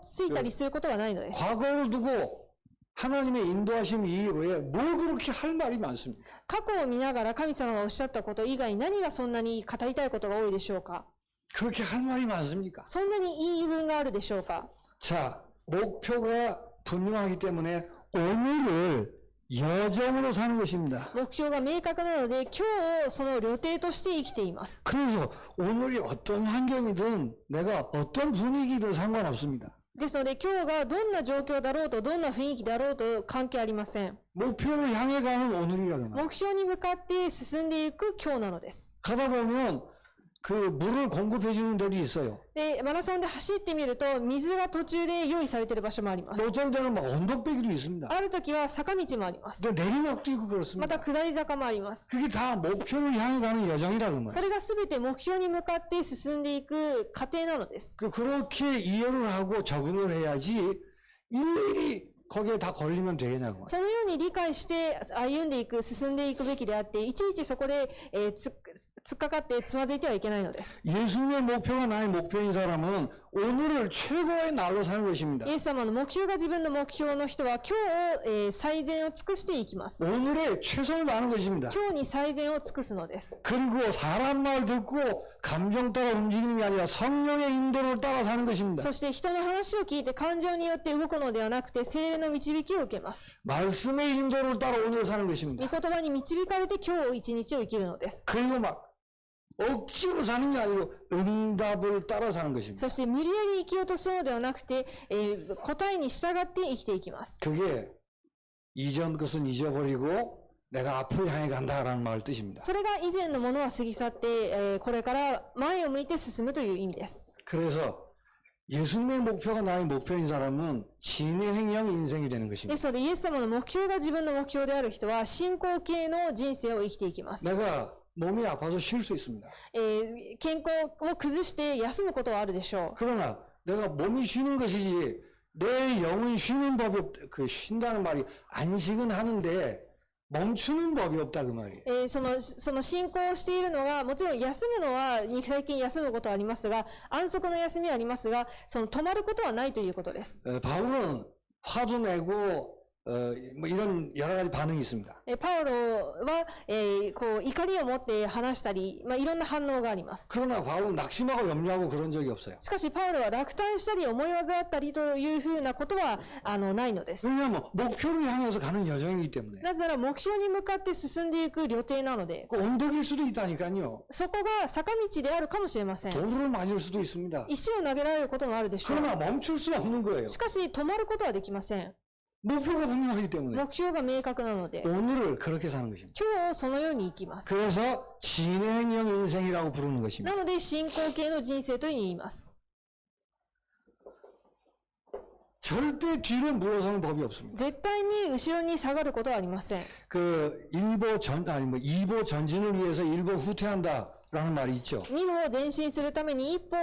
Speaker 2: ついたりすることはないのです。
Speaker 1: 과거를 두고 하나님의 인도하심 이후에 뭘 그렇게 할 말이 많습니까?
Speaker 2: 過去を見ながら神様がおっしゃったこと以外、何がそんなに語りたいことが多いでしょうか。
Speaker 1: 그렇게 할 말이 많습니까?
Speaker 2: そんなにいい言い分があるでしょうか。
Speaker 1: 자, 목표가 분명하기 때문에 오늘을 여정으로 사는 것입니다.
Speaker 2: 目標が明確なので、今日をその旅程として生きています。
Speaker 1: 그래서 오늘이 어떤 환경이든 내가 어떤 분위기든 상관없습니다.
Speaker 2: ですので、今日がどんな状況だろうと、どんな雰囲気だろうと関係ありません。
Speaker 1: 목표를 향해 가는 오늘이라고 말합니다.
Speaker 2: 目標に向かって進んでいく今日なのです。
Speaker 1: 가다 보면 그 물을 공급해 주는 데도 있어요.
Speaker 2: で、マラソンで走ってみると、水が途中で用意されている場所もあります。
Speaker 1: 어떤 데는 막 언덕배기도 있습니다.
Speaker 2: ある時は坂道もあります。
Speaker 1: 또 내리막도 있고
Speaker 2: ま
Speaker 1: 그렇습니다.
Speaker 2: た下り坂もあります。
Speaker 1: 그게 다 목표를 향해 가는 여정이라고 말이에요.
Speaker 2: それが全て目標に向かって進んでいく過程なのです。
Speaker 1: 그렇게 이해를 하고 적응을 해야지 일일이 거기에 다 걸리면 되겠냐고.
Speaker 2: そのように理解して歩んでいく、進んでいくべきであって、いちいちそこで、突っかかってつまずいてはいけないのです。
Speaker 1: 예수님의 목표가 나의 목표인 사람은 오늘을 최고의 날로 사는 것입니다.
Speaker 2: イエス様の目標が自分の目標の人は今日を、最善を尽くしていきます。
Speaker 1: 오늘에 최선을 다하는 것입니다.
Speaker 2: 今日に最善を尽くすのです。
Speaker 1: 그리고 사람 말 듣고 감정 따라 움직이는 게 아니라 성령의 인도를 따라 사는 것입니다.
Speaker 2: そして人の話を聞いて感情によって動くのではなくて、聖霊の導きを受けます。
Speaker 1: 말씀의 인도를 따라 오늘 사는
Speaker 2: 御
Speaker 1: 것입니다.
Speaker 2: 言葉に導かれて今日一日を生きるのです。
Speaker 1: 그리고 막 억지로 사는 게 아니고 응답을 따라 사는 것입니다.
Speaker 2: そして無理やり生きようとするのではなくて、答えに従って生きていきます。
Speaker 1: 그게 이전 것은 잊어버리고 내가 앞을 향해 간다라는 말 뜻입니다.
Speaker 2: それが以前のものは過ぎ去って、これから前を向いて進むという意味です。
Speaker 1: 그래서 예수님의 목표가 나의 목표인 사람은 진행형 인생이 되는
Speaker 2: で
Speaker 1: 것입니다.
Speaker 2: すので、イエス様の目標が自分の目標である人は、進行形の人生を生きていきます。
Speaker 1: 내가 몸이 아파서 쉴 수 있습니다.
Speaker 2: 健康を崩して休むことはあるでしょ
Speaker 1: 그러나 내가 몸이 쉬는 것이지 내 영은 쉬는 법이 그 쉰다는 말이 안식은 하는데 멈추는 법이 없다 그 말이에요.
Speaker 2: う。その進行をしているのが、もちろん休むのは、最近休むことはありますが、安息の休みはありますが、その止まることはないということです。
Speaker 1: 바울은 화도 내고 뭐 이런 여러 가지 반응이 있습니다.
Speaker 2: パウロは、こう怒りを持って話したり、いろんな反応があります。
Speaker 1: 그러나 바울은 낙심하고 염려하고 그런 적이 없어요.
Speaker 2: しかし、パウロは落胆したり、思い煩ったりというふうなことはないのです。
Speaker 1: 왜냐하면 목표를 향해서 가는 여정이기 때문에.
Speaker 2: なぜなら、目標に向かって進んでいく旅程なので、
Speaker 1: 그 언덕일 수도 있다니까요.
Speaker 2: そこが坂道であるかもしれません。
Speaker 1: 돌을 맞을 수도 있습니다.
Speaker 2: 石を投げられることもあるでしょう。
Speaker 1: 그러나 멈출 수 없는 거예요.
Speaker 2: しかし、止まることはできません。
Speaker 1: 목표가 분명하기 때문에
Speaker 2: 目標が明確なので、
Speaker 1: 오늘을 그렇게 사는 것입니다.
Speaker 2: 今日をそのように生きます。
Speaker 1: 그래서 진행형 인생이라고 부르는 것입니다.
Speaker 2: なので、進行形の人生というふうに言います。
Speaker 1: 절대 뒤로 물러서는 법이 없습니다.
Speaker 2: 絶対に後ろに下がることはありません。
Speaker 1: 그 2보 전진을 위해서 1보 후퇴한다라는 말이 있죠.
Speaker 2: 2歩前進するために一歩、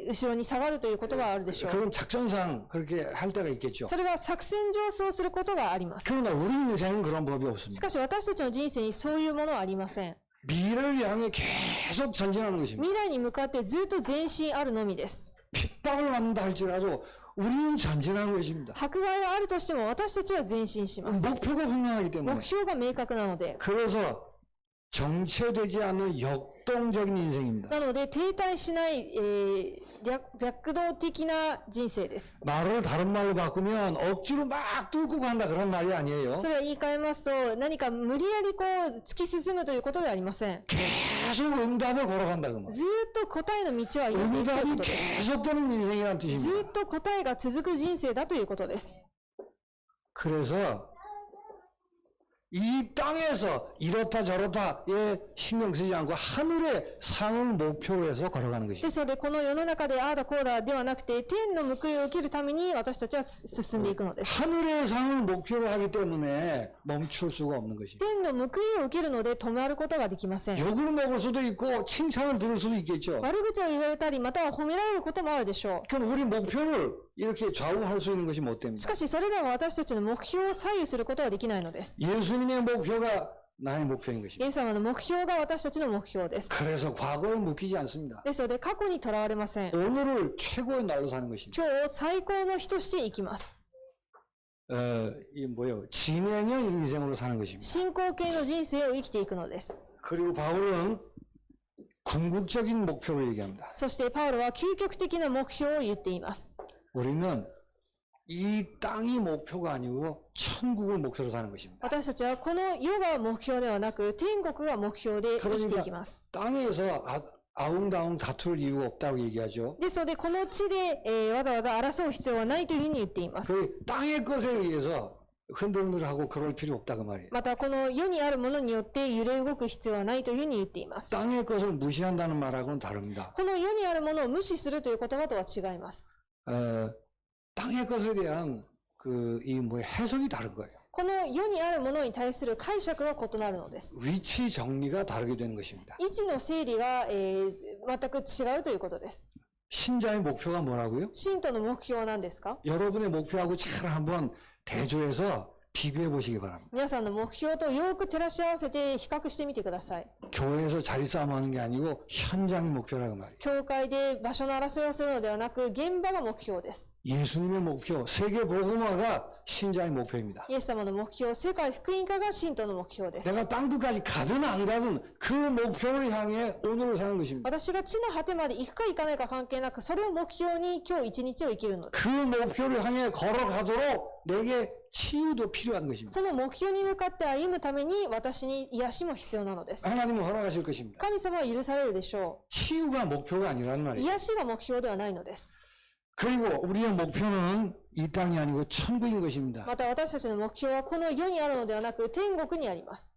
Speaker 2: 後ろに下がるということはあるでしょう。
Speaker 1: 그건 작전상 그렇게 할 때가 있겠죠.
Speaker 2: それは作戦上そうすることがあります。
Speaker 1: 그러나 우리 인생은 그런 법이
Speaker 2: し
Speaker 1: 없습니다.
Speaker 2: かし私たちの人生にそういうものはありません。
Speaker 1: 미래를 향해 계속 전진하는 것입니다.
Speaker 2: 未来に向かってずっと前進あるのみです。
Speaker 1: 핍박을 받는다 할지라도 우리는 전진하는 것입니다.
Speaker 2: 迫害があるとしても私たちは前進します。
Speaker 1: 목표가 분명하기 때문에.
Speaker 2: 目標が明確なので。
Speaker 1: 그래서 정체되지 않는 역동적인 인생입니다.
Speaker 2: なので停滞しない、躍動的な人生です。
Speaker 1: 말을 다른 말로 바꾸면 억지로 막 뚫고 간다 그런 말이 아니에요.
Speaker 2: それは言い換えますと、何か無理やりこう突き進むということではありません。
Speaker 1: 계속 응답을 걸어간다 그 말.
Speaker 2: ずーっと答えの道を歩んでいくというこ
Speaker 1: 응답이
Speaker 2: とです。
Speaker 1: 계속되는 인생이라는
Speaker 2: ず
Speaker 1: 뜻입니다.
Speaker 2: ーっと答えが続く人生だということです。
Speaker 1: 그래서 이 땅에서 이렇다 저렇다에 신경 쓰지 않고 하늘의 상을 목표로 해서 걸어가는
Speaker 2: で
Speaker 1: 것입니다.
Speaker 2: すので、この世の中でああだこうだではなくて、天の報いを受けるために私たちは進んでいくのです。
Speaker 1: 하늘의 상을 목표로 하기 때문에 멈출 수가 없는 것입니다.
Speaker 2: 天の報いを受けるので止まることができません。
Speaker 1: 욕을 먹을 수도 있고 칭찬을 들을 수도 있겠죠.
Speaker 2: 悪口を言われたり、または褒められることもあるでしょう。
Speaker 1: 그럼 우리 목표를 이렇게 좌우할 수 있는 것이 못
Speaker 2: し
Speaker 1: 됩니다.
Speaker 2: かし、それらは私たちの目標を左右することはできないのです。
Speaker 1: 예수님의 목표가 나의 목표인
Speaker 2: イ
Speaker 1: 것입니다.
Speaker 2: エス様の目標が私たちの目標です。
Speaker 1: 그래서 과거에 묶이지 않습니다.
Speaker 2: ですので、過去にとらわれません。
Speaker 1: 오늘을 최고의 날로 사는 것입니다.
Speaker 2: 今日を最高の日として生きます。
Speaker 1: 이 뭐요? 진행형 인생으로 사는 것입니다.
Speaker 2: 進行形の人生を生きていくのです。
Speaker 1: 그리고 바울은 궁극적인 목표를 얘기합니다.
Speaker 2: そしてパウロは究極的な目標を言っています。
Speaker 1: 우리는 이 땅이 목표가 아니고 천국을 목표로 사는 것입니다.
Speaker 2: 私たちはこの世が目標ではなく、天国が目標で生きていきます。
Speaker 1: 땅에서 아웅다웅 다툴 이유가 없다고 얘기하죠.
Speaker 2: ですので、この地で、わざわざ争う必要はないというふうに言っています。
Speaker 1: 그 땅의 것에 의해서 흔들흔들하고 그럴 필요 없다 그 말이에요.
Speaker 2: また、この世にあるものによって揺れ動く必要はないというふうに言っています。
Speaker 1: 땅의 것을 무시한다는 말하고는 다릅니다.
Speaker 2: この世にあるものを無視するという言葉とは違います。
Speaker 1: 땅의 것에 대한 해석이 다른 거예요.
Speaker 2: この世にあるものに対する解釈が異なるのです。
Speaker 1: 위치 정리가 다르게 되는 것입니다.
Speaker 2: 位置の整理が、全く違うということです。
Speaker 1: 신자의 목표가 뭐라고요?
Speaker 2: 信徒の目標は何ですか？
Speaker 1: 여러분의 목표하고 잘 한번 대조해서 비교해 보시기 바랍니다.
Speaker 2: 皆さんの目標とよく照らし合わせて比較してみてください。
Speaker 1: 교회에서 자리 싸움하는 게 아니고 현장이 목표라고 말이에요.
Speaker 2: 教会で場所の争いをするのではなく、現場が目標です。
Speaker 1: 예수님의 목표, 세계 복음화가 신자의 목표입니다.
Speaker 2: イエス様の目標、世界福音化が信徒の目標です。
Speaker 1: 내가 땅 끝까지 가든 안 가든 그 목표를 향해 오늘을 사는 것입니다.
Speaker 2: 私が地の果てまで行くか行かないか関係なく、それを目標に今日一日を生きるのです。
Speaker 1: 그 목표를 향해 걸어가도록 내게 치유도 필요한 것입니다.
Speaker 2: その目標に向かって歩むために私に癒しも必要なのです。
Speaker 1: 하나님은 허락하실 것입니다.
Speaker 2: 神様は許されるでしょ
Speaker 1: 치유가 목표가 아니라는
Speaker 2: う。
Speaker 1: 말이에요.
Speaker 2: 癒しが目標ではないのです。
Speaker 1: 그리고 우리의 목표는 이 땅이 아니고 천국인 것입니다.
Speaker 2: また私たちの目標はこの世にあるのではなく天国にあります。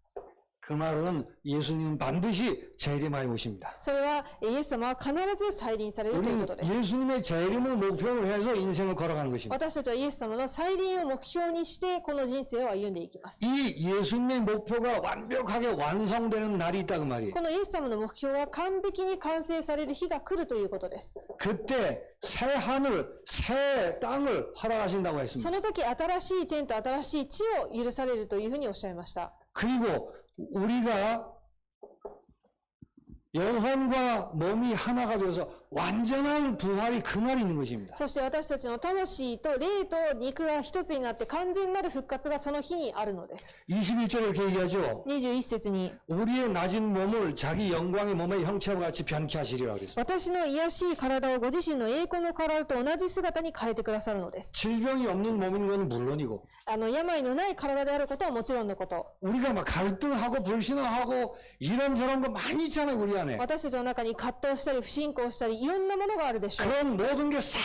Speaker 1: 그 말은 예수님은 반드시 재림하여 오십니다.
Speaker 2: それはイエス様は必ず再臨されるということです。
Speaker 1: 우리는 예수님의 재림을 목표로 해서 인생을 걸어가는 것입니다.
Speaker 2: 私たちはイエス様の再臨を目標にしてこの人生を歩んでいきます。
Speaker 1: 이 예수님의 목표가 완벽하게 완성되는 날이 있다 그 말이에요.
Speaker 2: このイエス様の目標が完璧に完成される日が来るということです。
Speaker 1: 그때 새 하늘, 새 땅을 허락하신다고
Speaker 2: そ
Speaker 1: 했습니다.
Speaker 2: の時新しい天と新しい地を許されるというふうにおっしゃいました。
Speaker 1: 그리고 우리가 영혼과 몸이 하나가 되어서 완전한 부활이 그날이 있는 것입니다.
Speaker 2: そして私たちの魂と霊と肉が一つになって完全なる復活がその日にあるのです。
Speaker 1: 21절에 이렇게 얘기하죠.
Speaker 2: 21節に
Speaker 1: 우리의 낮은 몸을 자기 영광의 몸의 형체와 같이 변케 하시리라고 그랬습니다.
Speaker 2: 私の癒しい体をご自身の栄光の体と同じ姿に変えてくださるのです。
Speaker 1: 질병이 없는 몸인 건 물론이고
Speaker 2: 病のない体であることはもちろんのこと。
Speaker 1: 우리가 막 갈등하고 불신앙하고 이런저런 거 많이 있잖아요 우리 안에.
Speaker 2: 私たちの中に葛藤したり不信仰したりいろんなものがあるでしょう。
Speaker 1: 그런 모든 게 싹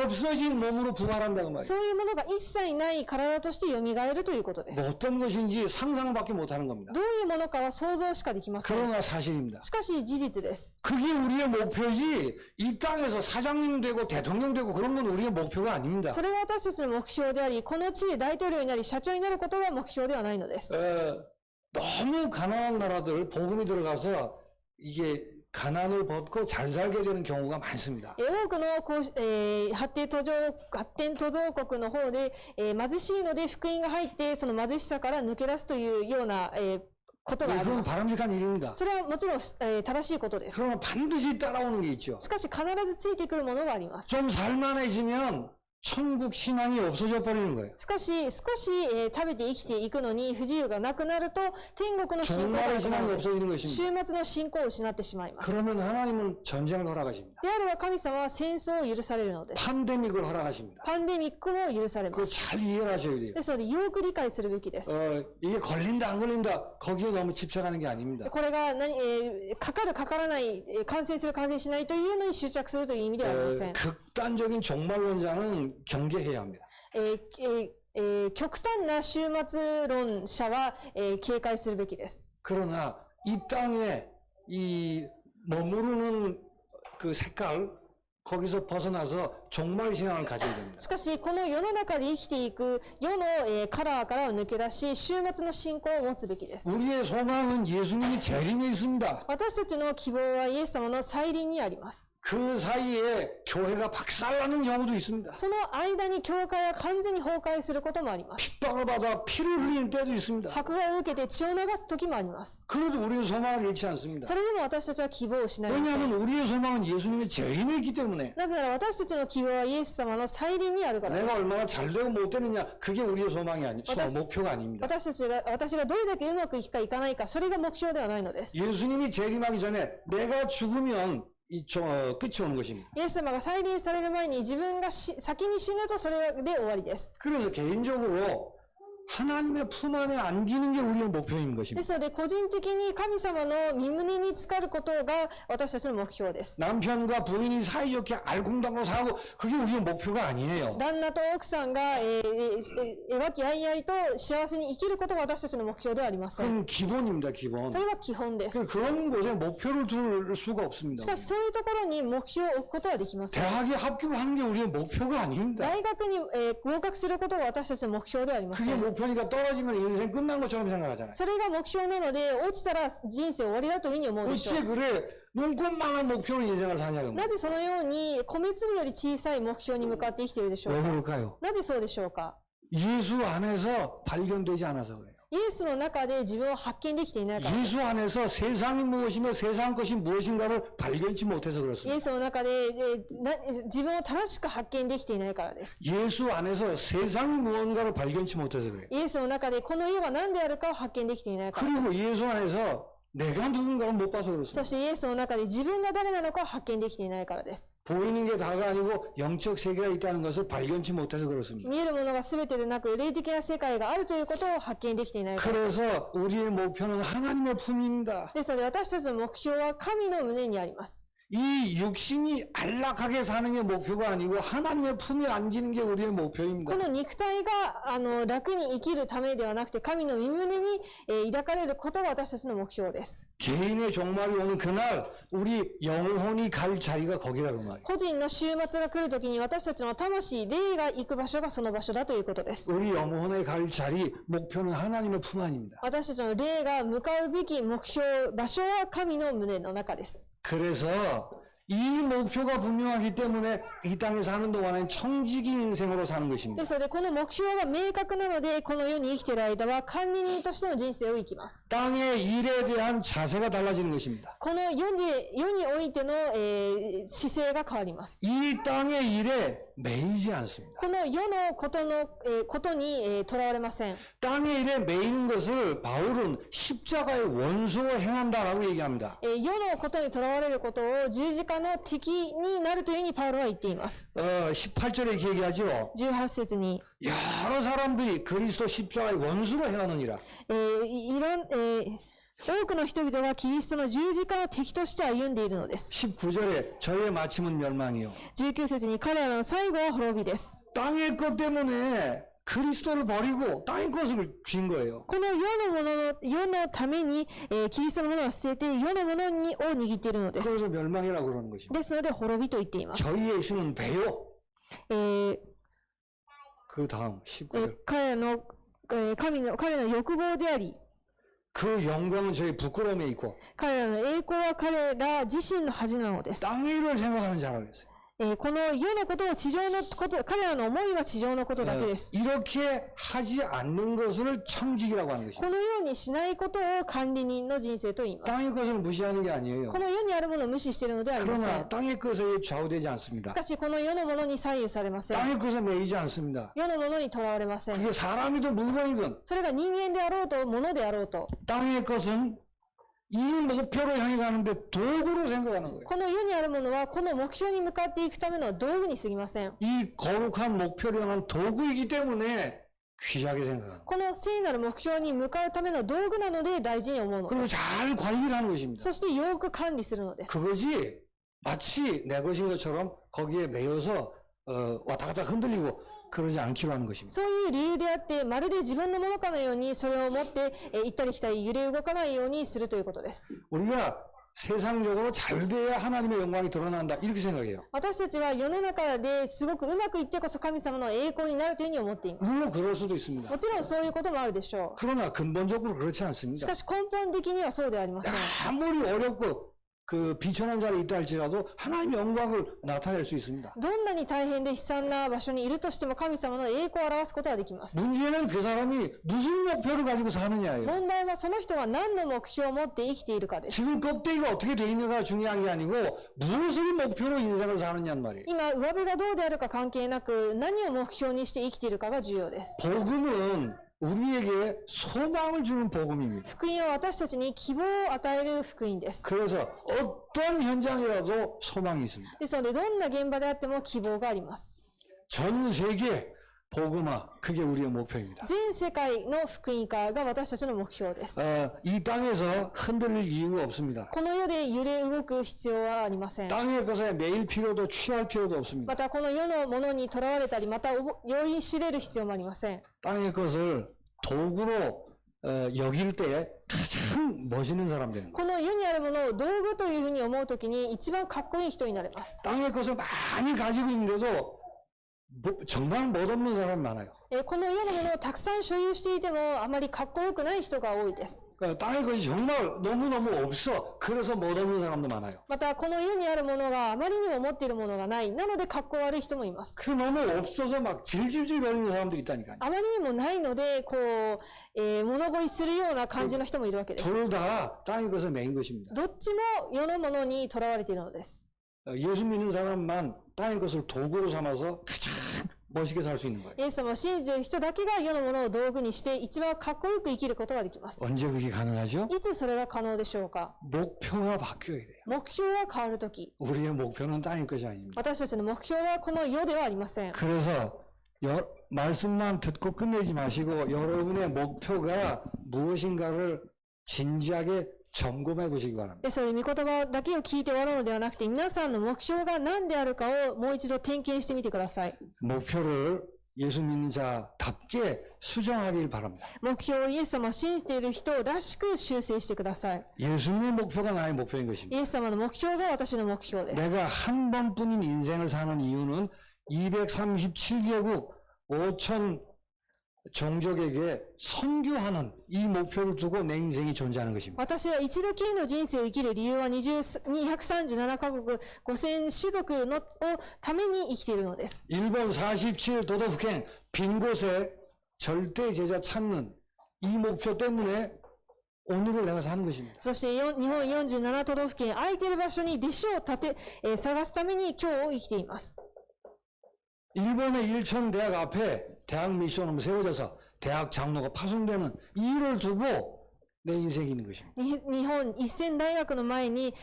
Speaker 1: 없어진 몸으로 부활한다고 말이에요.
Speaker 2: そういうものが一切ない体として蘇るということです。
Speaker 1: 뭐 어떤 것인지 상상밖에 못하는 겁니다.
Speaker 2: どういうものかは想像しかできません。
Speaker 1: 그러나 사실입니다.
Speaker 2: しかし事実です。
Speaker 1: 그게 우리의 목표지 이 땅에서 사장님 되고 대통령 되고 그런 건 우리의 목표가 아닙니다.
Speaker 2: それが私たちの目標であり、この地で大統領になり社長になることが目標ではないのです。
Speaker 1: 너무 가난한 나라들 복음이 들어가서 이게 가난을 벗고 잘 살게 되는 경우가 많습니다.
Speaker 2: 多くの発展途上国の方で、貧しいので福音が入ってその貧しさから抜け出すというような、ことがあり
Speaker 1: 그건
Speaker 2: ます。
Speaker 1: 바람직한 일입니다.
Speaker 2: それはもちろん、正しいことです。
Speaker 1: 그러나 반드시 따라오는 게 있죠.
Speaker 2: しかし必ずついてくるものがあります。
Speaker 1: 좀 살만해지면 천국 신앙이 없어져 버리는 거예요.
Speaker 2: しかし少し、食べて生きていくのに不自由がなくなると天国の信仰がな
Speaker 1: 종말의
Speaker 2: くなる
Speaker 1: 신앙이
Speaker 2: んです。
Speaker 1: 없어지는 것입니다.
Speaker 2: 週末の信仰を失ってしまいます。
Speaker 1: 그러면 하나님은 전쟁을 허락하십니다.
Speaker 2: であれば神様は戦争を許されるのです。
Speaker 1: 팬데믹을 허락하십니다.
Speaker 2: パンデミックも許されま
Speaker 1: 그거
Speaker 2: す。
Speaker 1: 잘 이해를 하셔야 돼요.
Speaker 2: ですのでよく理解するべきです。
Speaker 1: 이게 걸린다 안 걸린다 거기에 너무 집착하는 게 아닙니다.
Speaker 2: これがかかるかからない、感染する感染しないというのに執着するという意味ではありません。
Speaker 1: 극단적인 종말론자는 경계해야 합니다.
Speaker 2: 極端な終末論者は、警戒するべきです。
Speaker 1: 그러나 이 땅에 이 머무르는 그 색깔 거기서 벗어나서 종말 신앙을 가져야 됩니다.
Speaker 2: しかし、この世の中で生きていく世の、カラーから抜け出し、終末の信仰を持つべきです。
Speaker 1: 우리의 소망은 예수님이 재림에 있습니다.
Speaker 2: 私たちの希望はイエス様の再臨にあります。
Speaker 1: 그 사이에 교회가 박살나는 경우도 있습니다.
Speaker 2: その間に教会は完全に崩壊することもあります。
Speaker 1: 핍박을 받아 피를 흘리는 때도 있습니다.
Speaker 2: 迫害を受けて血を流す時もあります。
Speaker 1: 그래도 우리의 소망을 잃지 않습니다.
Speaker 2: それでも私たちは希望を失いません。
Speaker 1: 왜냐하면 우리의 소망은 예수님의 재림에 있기 때문에
Speaker 2: なぜなら私たちの希望はイエス様の再臨にあるからです。
Speaker 1: 내가 얼마나 잘 되고 못 되느냐 그게 우리의 소망이
Speaker 2: 私
Speaker 1: 목표가 아닙니다.
Speaker 2: 私がどれだけうまくいくかいかないか、それが目標ではないのです。
Speaker 1: 예수님이 재림하기 전에 내가 죽으면 끝이 오는 것입니다.
Speaker 2: イエス様が再臨される前に自分が先に死ぬとそれで終わりです。
Speaker 1: 그래서 개인적으로 하나님의 품 안에 안기는 게 우리의 목표인
Speaker 2: で
Speaker 1: 것입니다.
Speaker 2: すので個人的に神様の身胸に浸かることが私たちの目標です。
Speaker 1: 남편과 부인이 사이좋게 알콩달콩 살고 그게 우리의 목표가 아니에요.
Speaker 2: 旦那と奥さんが、和気あいあいと幸せに生きることが私たちの目標ではありません。
Speaker 1: 그건 기본입니다, 기본.
Speaker 2: それは基本です。
Speaker 1: 그런 곳에 목표를 둘 수가
Speaker 2: し
Speaker 1: 없습니다.
Speaker 2: かしそういうところに目標を置くことはできません。
Speaker 1: 대학에 합격하는 게 우리의 목표가 아닙니다.
Speaker 2: 大学に、合格することが私たちの目標ではありませ
Speaker 1: 그게
Speaker 2: ん。
Speaker 1: 목표니까 떨어지면 인생 끝난 것처럼 생각하잖아요.
Speaker 2: それが目標なので、落ちたら人生終わりだというふうに思うでしょ
Speaker 1: 어째
Speaker 2: う。
Speaker 1: 그래 눈꽃만한 목표로 인생을 사냐고.
Speaker 2: なぜそのように米粒より小さい目標に向かって生きているでしょう
Speaker 1: 왜
Speaker 2: か。
Speaker 1: 그럴까요?
Speaker 2: なぜそうでしょうか。
Speaker 1: 예수 안에서 발견되지 않아서 그래요.
Speaker 2: イエスの中で自分を発見できていないからです。
Speaker 1: 예수 안에서 세상이 무엇이며 세상 것이 무엇인가를 발견치 못해서
Speaker 2: イ
Speaker 1: 그렇습니다.
Speaker 2: エスの中で自分を正しく発見できていないからです。
Speaker 1: 예수 안에서 세상이 무언가를 발견치 못해서 그래요.
Speaker 2: イエスの中でこの世が何であるかを発見できていないからです。
Speaker 1: 그리고 예수 안에서 내가 누군가를 못 봐서
Speaker 2: そ
Speaker 1: 그렇습니다.
Speaker 2: してイエスの中で自分が誰なのかを発見できていないからです。
Speaker 1: 보이는 게 다가 아니고 영적 세계가 있다는 것을 발견치 못해서 그렇습니다.
Speaker 2: 見えるものが全てでなく霊的な世界があるということを発見できていないからです。
Speaker 1: 그래서 우리의 목표는 하나님의 품입니다.
Speaker 2: ですので私たちの目標は神の胸にあります。
Speaker 1: 이 육신이 안락하게 사는 게 목표가 아니고 하나님의 품에 안기는 게 우리의
Speaker 2: こ
Speaker 1: 목표입니다.
Speaker 2: の肉体が楽に生きるためではなくて神の身胸に抱かれることが私たちの目標です。
Speaker 1: 개인의 종말이 오는 그날 우리 영혼이 갈 자리가 거기라고 말이에요.
Speaker 2: 個人の終末が来るときに私たちの魂、霊が行く場所がその場所だということです。
Speaker 1: 우리 영혼의 갈 자리 목표는 하나님의 품 안입니다.
Speaker 2: 私たちの霊が向かうべき目標、場所は神の胸の中です。
Speaker 1: 그래서 이 목표가 분명하기 때문에 이 땅에 사는 동안엔 청지기 인생으로 사는
Speaker 2: で
Speaker 1: 것입니다.
Speaker 2: すので、この目標が明確なので、この世に生きている間は管理人としての人生を生きます。
Speaker 1: 땅의 일에 대한 자세가 달라지는 것입니다.
Speaker 2: この世においての、姿勢が変わります。
Speaker 1: 이 땅의 일에 매이지 않습니다.
Speaker 2: この世のことにとらわれません。
Speaker 1: 땅의 일에 매이는 것을 바울은 십자가의 원수로 행한다라고 얘기합니다.
Speaker 2: 世のことにとらわれることを十字架の敵になるというふうにパウロは言っています。
Speaker 1: 18절에 이렇게 얘기하죠.
Speaker 2: 18節に、
Speaker 1: 여러 사람들이 그리스도 십자가의 원수로 행하느니라.
Speaker 2: 多くの人々がキリストの十字架の敵として歩んでいるのです。
Speaker 1: 19절에 저의 마침은 멸망이요.
Speaker 2: 19節に彼らの最後は滅びです。
Speaker 1: 땅의 것 때문에 그리스도를 버리고 땅의 것을 쥔 거예요.
Speaker 2: この世のために、キリストのものを捨てて世のものを握っているのです。
Speaker 1: 그래서 멸망이라고 그러는 것입니다.
Speaker 2: ですので滅びと言っています。
Speaker 1: 저희 예수는 배요.
Speaker 2: えー
Speaker 1: 그 다음 19절.
Speaker 2: 彼の欲望であり、
Speaker 1: 그 영광은 저희 부끄러움에 있고
Speaker 2: 彼らの栄光は彼ら自身の恥なのです。
Speaker 1: 땅의 일을 생각하는 자라고 했어요.
Speaker 2: この世のことを地上のこと、彼らの思いは地上のことだけです。
Speaker 1: 이렇게 하지 않는 것을 청직이라고 하는
Speaker 2: こ
Speaker 1: 것입니다.
Speaker 2: のようにしないことを管理人の人生と言います。
Speaker 1: 땅의 것을 무시하는 게 아니에요.
Speaker 2: この世にあるものを無視しているのではありません。
Speaker 1: 그러나 땅의 것에 좌우되지 않습니다.
Speaker 2: しかしこの世のものに左右されません。
Speaker 1: 땅의 것에 매이지 않습니다.
Speaker 2: 世のものにとらわれません。
Speaker 1: 그게 사람이든 물건이든
Speaker 2: それが人間であろうと物であろうと、
Speaker 1: 땅의 것은 이 목표로 향해 가는데 도구로 생각하는 거예요.
Speaker 2: この世にあるものはこの目標に向かっていくための道具に過ぎません。
Speaker 1: 이 거룩한 목표를 향한 도구이기 때문에 귀하게 생각하는 거예요.
Speaker 2: この聖なる目標に向かうための道具なので大事に思うので
Speaker 1: 그리고
Speaker 2: す。
Speaker 1: 잘 관리를 하는 것입니다.
Speaker 2: そしてよく管理するのです。
Speaker 1: 그것이 마치 내 것인 것처럼 거기에 매여서 왔다 갔다 흔들리고 그러지 않기로 하는 것입니다.
Speaker 2: そういう理由であって、まるで自分のものかのようにそれを持って行ったり来たり揺れ動かないようにするということです。
Speaker 1: 우리가 세상적으로 잘 돼야 하나님의 영광이 드러난다 이렇게 생각해요.
Speaker 2: 私たちは世の中ですごくうまくいってこそ神様の栄光になるというふうに思っています。
Speaker 1: 물론 그럴 수도 있습니다.
Speaker 2: もちろんそういうこともあるでしょ
Speaker 1: 그러나 근본적으로 그렇지
Speaker 2: う。し
Speaker 1: 않습니다.
Speaker 2: かし根本的にはそうではありません。
Speaker 1: 아무리 어렵고 그 비천한 자리에 있다 할지라도 하나님의 영광을 나타낼 수 있습니다.
Speaker 2: どんなに大変で悲惨な場所にいるとしても神様の栄光を表すことができます。
Speaker 1: 문제는 그 사람이 무슨 목표를 가지고 사느냐예요.
Speaker 2: 問題はその人が何の目標を持って生きているかです。
Speaker 1: 지금 껍데기가 어떻게 돼 있는가가 중요한 게 아니고 무엇을 목표로 인생을 사느냐는 말이에요.
Speaker 2: 今、上辺がどうであるか関係なく何を目標にして生きているかが重要です。
Speaker 1: 복음은 우리에게 소망을 주는 복음입니다.
Speaker 2: 福音は私たちに希望を与える福音です。
Speaker 1: 그래서 어떤 현장이라도 소망이 있습니다.
Speaker 2: ですので、どんな現場であっても希望があります。
Speaker 1: 전 세계 복음화 그게 우리의 목표입니다.
Speaker 2: 全世界の福音化が私たちの目標です。
Speaker 1: 이 땅에서 흔들릴 이유가 없습니다.
Speaker 2: この世で揺れ動く必要はありません。
Speaker 1: 땅의 것에 매일 필요도 취할 필요도 없습니다.
Speaker 2: またこの世のものにとらわれたり、また酔いしれる必要もありません。
Speaker 1: 땅의 것을 도구로 여길 때 가장 멋있는 사람 되는 거예요.
Speaker 2: この世にあるものを道具というふうに思うときに一番かっこいい人になれます。
Speaker 1: 땅의 것을 많이 가지고 있는데도 정말 멋없는 사람이 많아요.
Speaker 2: この世のものをたくさん所有していてもあまりかっこよくない人が多いです。
Speaker 1: 그러니까 땅의 것이 정말 너무너무 없어. 그래서 못 없는 사람도 많아요.
Speaker 2: またこの世にあるものがあまりにも持っているものがない。なのでかっこ悪い人もいます。
Speaker 1: 그 너무 없어서 막 질질질 거리는 사람들이 있다니까요.
Speaker 2: あまりにもないのでこう、物乞いするような感じの人もいるわけです。
Speaker 1: 둘 다 땅의 것에 매인 것입니다.
Speaker 2: どっちも世のものにとらわれているのです。
Speaker 1: 예수 믿는 사람만 땅의 것을 도구로 삼아서 가장 멋있게 살 수 있는 거예요.
Speaker 2: イエス様を信じている人だけが世のものを道具にして一番かっこよく生きることができます。
Speaker 1: 언제 그게 가능하죠?
Speaker 2: いつそれが可能でしょうか。
Speaker 1: 목표가 바뀌어야 돼요.
Speaker 2: 目標が変わるとき、
Speaker 1: 우리의 목표는 땅의 것이 아닙니다.
Speaker 2: 私たちの目標はこの世ではありません。
Speaker 1: 그래서 말씀만 듣고 끝내지 마시고 여러분의 목표가 무엇인가를 진지하게 점검해 보시기 바랍니다.
Speaker 2: でそういう御言葉だけを聞いて終わるのではなくて、皆さんの目標が何であるかをもう一度点検してみてください。
Speaker 1: 목표를 예수 믿는 자답게 수정하길 바랍니다.
Speaker 2: 目標をイエス様を信じている人らしく修正してください。
Speaker 1: 예수님의 목표가 나의 목표인 것입니다.
Speaker 2: イエス様の目標が私の目標です。
Speaker 1: 내가 한 번뿐인 인생을 사는 이유는 237개국 5천 종족에게 선교하는 이 목표를 두고 내 인생이 존재하는 것입니다.
Speaker 2: 私は一度きりの人生を生きる理由は237カ国5000種族のために生きているのです。
Speaker 1: 일본 47도덕府県 빈 곳에 절대 제자 찾는 이 목표 때문에 오늘을 내가 사는 것입니다.
Speaker 2: そして日本47都道府県空いている場所に弟子を探すために今日を生きています。
Speaker 1: 일본의 일천대학 앞에 대학 미션으로 세워져서 대학 장로가 파송되는 이 일을 두고 내 인생이 있는 것입니다.
Speaker 2: 日本1000大学の前に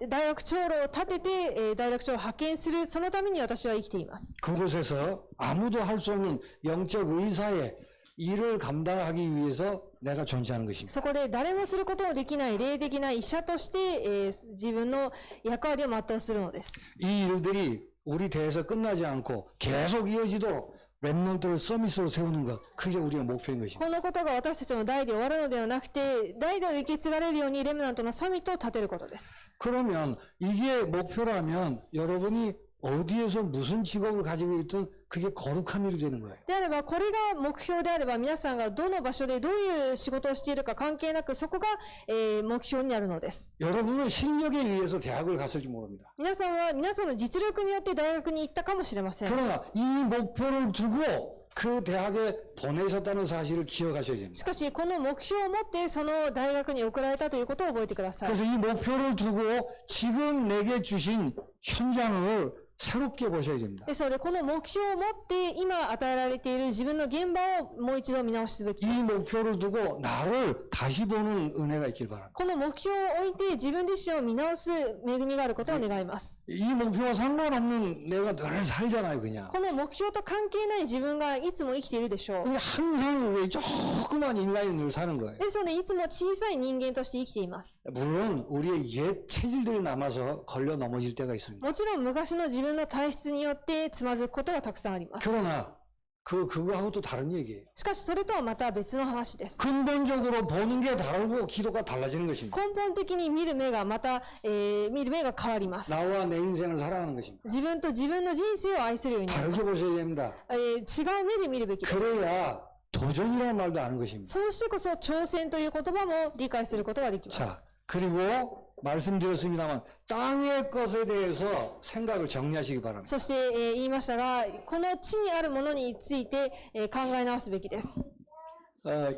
Speaker 2: 大学長老を立てて大学長を派遣する、そのために私は生きています。
Speaker 1: 그곳에서 아무도 할 수 없는 영적 의사의 일을 감당하기 위해서 내가 존재하는 것입니다.
Speaker 2: そこで誰もすることのできない霊的な医者として、自分の役割を全うするのです。
Speaker 1: 이 일들이 우리 대에서 끝나지 않고 계속 이어지도록 렘넌트를 서밋으로 세우는 것, 그게 우리의 목표인 것입니다.
Speaker 2: このことが私たちの代で終わるのではなくて、代々受け継がれるようにレムナントのサミットを立てることです。
Speaker 1: 그러면 이게 목표라면 여러분이 어디에서 무슨 직업을 가지고 있든 그게 거룩한 일이 되는 거예요.
Speaker 2: であれば、これが目標であれば、皆さんがどの場所でどういう仕事をしているか関係なく、そこが、目標になるのです。
Speaker 1: 여러분은 실력에 의해서 대학을 갔을지 모릅니다.
Speaker 2: 皆さんは皆さんの実力によって大学に行ったかもしれません。
Speaker 1: 그러나 이 목표를 두고 그 대학에 보내셨다는 사실을 기억하셔야
Speaker 2: し
Speaker 1: 됩니다.
Speaker 2: かし、この目標を持ってその大学に送られたということを覚えてください。
Speaker 1: 그래서 이 목표를 두고 지금 내게 주신 현장을 새롭게 보셔야 됩니다.
Speaker 2: ですので、この目標を持って今与えられている自分の現場をもう一度見直すべきで
Speaker 1: 이
Speaker 2: す。
Speaker 1: 목표를 두고 나를 다시 보는 은혜가 있길 바랍니다.
Speaker 2: この目標を置いて自分自身を見直す恵みがあることを願います。
Speaker 1: 이 목표와 상관없는 내가 늘 살잖아요, 그냥.
Speaker 2: この目標と関係ない自分がいつも生きているでしょう。
Speaker 1: 그냥 항상 왜 조그만 인간이 늘 사는 거예요.
Speaker 2: ですので、いつも小さい人間として生きています。
Speaker 1: 물론 우리의 옛 체질들이 남아서 걸려 넘어질 때가 있습니다.
Speaker 2: もちろん昔の自分の体質によってつまずくことがたくさんあります。
Speaker 1: 그러나 그거하고 또 다른 얘기예요.
Speaker 2: しかし、それとはまた別の話です。
Speaker 1: 근본적으로 보는 게 다르고 기도가 달라지는 것입니다.
Speaker 2: 根本的に見る目がまた、見る目が変わります。
Speaker 1: 나와 내 인생을 살아가는 것입니다.
Speaker 2: 自分と自分の人生を愛するようになりま
Speaker 1: 다르게
Speaker 2: す。
Speaker 1: 보셔야 됩니다.
Speaker 2: 違う目で見るべきです。
Speaker 1: 그래야 도전이라는 말도 아는 것입니다.
Speaker 2: そうしてこそ挑戦という言葉も理解することができます。
Speaker 1: 자, 그리고 말씀드렸습니다만 땅의 것에 대해서 생각을 정리하시기 바랍니다.
Speaker 2: そして、言いましたが、この地にあるものについて、考え直すべきです。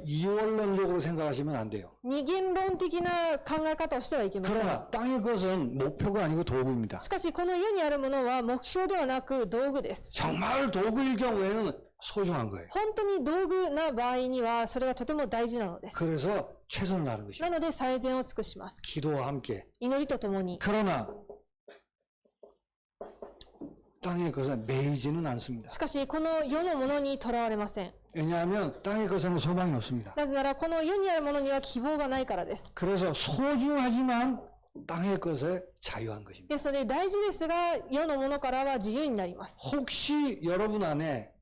Speaker 1: 이원론적으로 생각하시면 안 돼요.
Speaker 2: 二元論的な考え方をしてはいけません。
Speaker 1: 그러나 땅의 것은 목표가 아니고 도구입니다.
Speaker 2: しかし、この世にあるものは目標ではなく道具です。
Speaker 1: 정말 도구일 경우에는 소중한 거예요.
Speaker 2: 本当に道具な場合には、それがとても大事なのです。
Speaker 1: 그래서 최선을 다하는 것입니다.
Speaker 2: なので、最善を尽くします。
Speaker 1: 기도와 함께.
Speaker 2: 祈りとともに。
Speaker 1: 그러나 땅의 것에 매이지는 않습니다.
Speaker 2: しかし、この世のものにとらわれません。
Speaker 1: 왜냐하면 땅의 것에는 소망이 없습니다.
Speaker 2: なぜなら、この世にあるものには希望がないからです。
Speaker 1: 그래서 소중하지만 땅의 것에 자유한 것입니다.
Speaker 2: ですので、大事ですが、世のものからは自由になります。
Speaker 1: 혹시 여러분 안에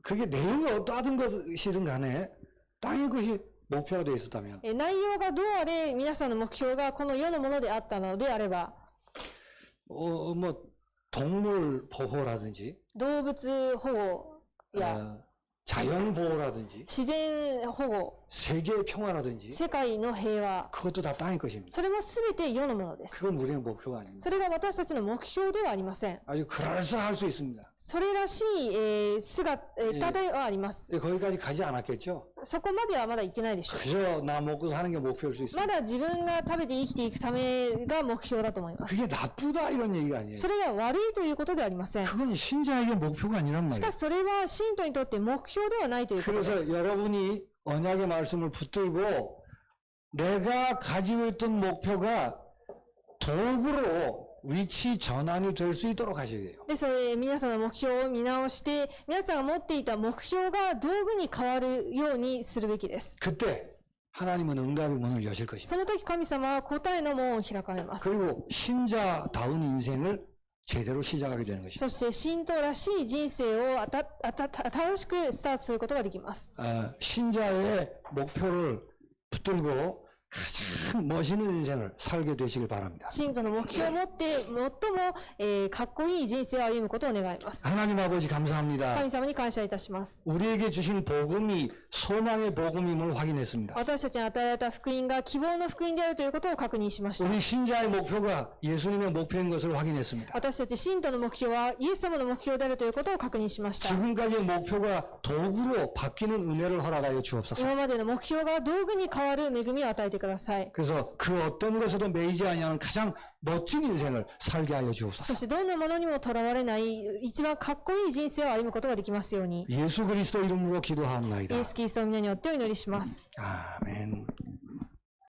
Speaker 1: 그게 내용이 어떠하든 것이든 간에 땅의 것이 목표가 되어 있었다면
Speaker 2: 内容がどうあれ、皆さんの目標がこの世のものであったのであれば、
Speaker 1: 뭐 동물 보호라든지
Speaker 2: 動物保護や、
Speaker 1: 자연 보호라든지
Speaker 2: 自然保護、
Speaker 1: 세계의 평화라든지
Speaker 2: 世界の平和、
Speaker 1: 그것도 다 땅의 것입니다.
Speaker 2: それも全て世のものです。
Speaker 1: 그건 우리의 목표가 아닙니다.
Speaker 2: それが私たちの目標ではありません。
Speaker 1: 아주 그럴싸할 수 있습니다.
Speaker 2: それらしい、姿ではあります。
Speaker 1: 거기까지 가지 않았겠죠?
Speaker 2: そこまではまだ行ってないでしょう。
Speaker 1: 그저 나 먹고 사는 게 목표일 수
Speaker 2: ま
Speaker 1: 있습니다.
Speaker 2: だ自分が食べて生きていくためが目標だと思います。
Speaker 1: 그게 나쁘다 이런 얘기가 아니에요.
Speaker 2: それが悪いということではありません。
Speaker 1: 그건 신자에게 목표가 아니란
Speaker 2: し
Speaker 1: 말이에요.
Speaker 2: かしそれは信徒にとって目標ではないということで
Speaker 1: 그래서
Speaker 2: す。
Speaker 1: 여러분이 언약의 말씀을 붙들고 내가 가지고 있던 목표가 도구로 위치 전환이 될 수 있도록 하셔야 돼요.
Speaker 2: ですので、皆さんの目標を見直して、皆さんが持っていた目標が道具に変わるようにするべきです。
Speaker 1: 그때 하나님은 응답의 문을 여실 것입니다.
Speaker 2: その時神様は答えの門を開かれます。
Speaker 1: 그리고 신자다운 인생을 제대로 시작하게 되는 것입니다.
Speaker 2: そして信徒らしい人生を正しくスタートすることができます。
Speaker 1: 신자의 목표를 붙들고 가장 멋있는 인생을 살게 되시길 바랍니다.
Speaker 2: 信徒の目標を持って最も、かっこいい人生を歩むことを願います。
Speaker 1: 하나님 아버지 감사합니다.
Speaker 2: 神様に感謝いたします。
Speaker 1: 우리에게 주신 복음이 소망의 복음임을 확인했습니다.
Speaker 2: 私たちに与えられた福音が希望の福音であるということを確認しました。
Speaker 1: 우리 신자의 목표가 예수님의 목표인 것을 확인했습니다.
Speaker 2: 私たち信徒の目標はイエス様の目標であるということを確認しました。
Speaker 1: 지금까지의 목표가 도구로 바뀌는 은혜를 허락하여 주옵소서.
Speaker 2: 今までの目標が道具に変わる恵みを与えてください。
Speaker 1: 그래서 그 어떤 것에도 매이지 아니하는 가장 멋진 인생을 살게 하여
Speaker 2: そ
Speaker 1: 주옵소서.
Speaker 2: してどんなものにもとらわれない一番かっこいい人生を歩むことができますように。
Speaker 1: 예수 그리스도 이름으로
Speaker 2: イ
Speaker 1: 기도하옵나이다.
Speaker 2: エス・キリストの皆によってお祈りします。
Speaker 1: 아멘.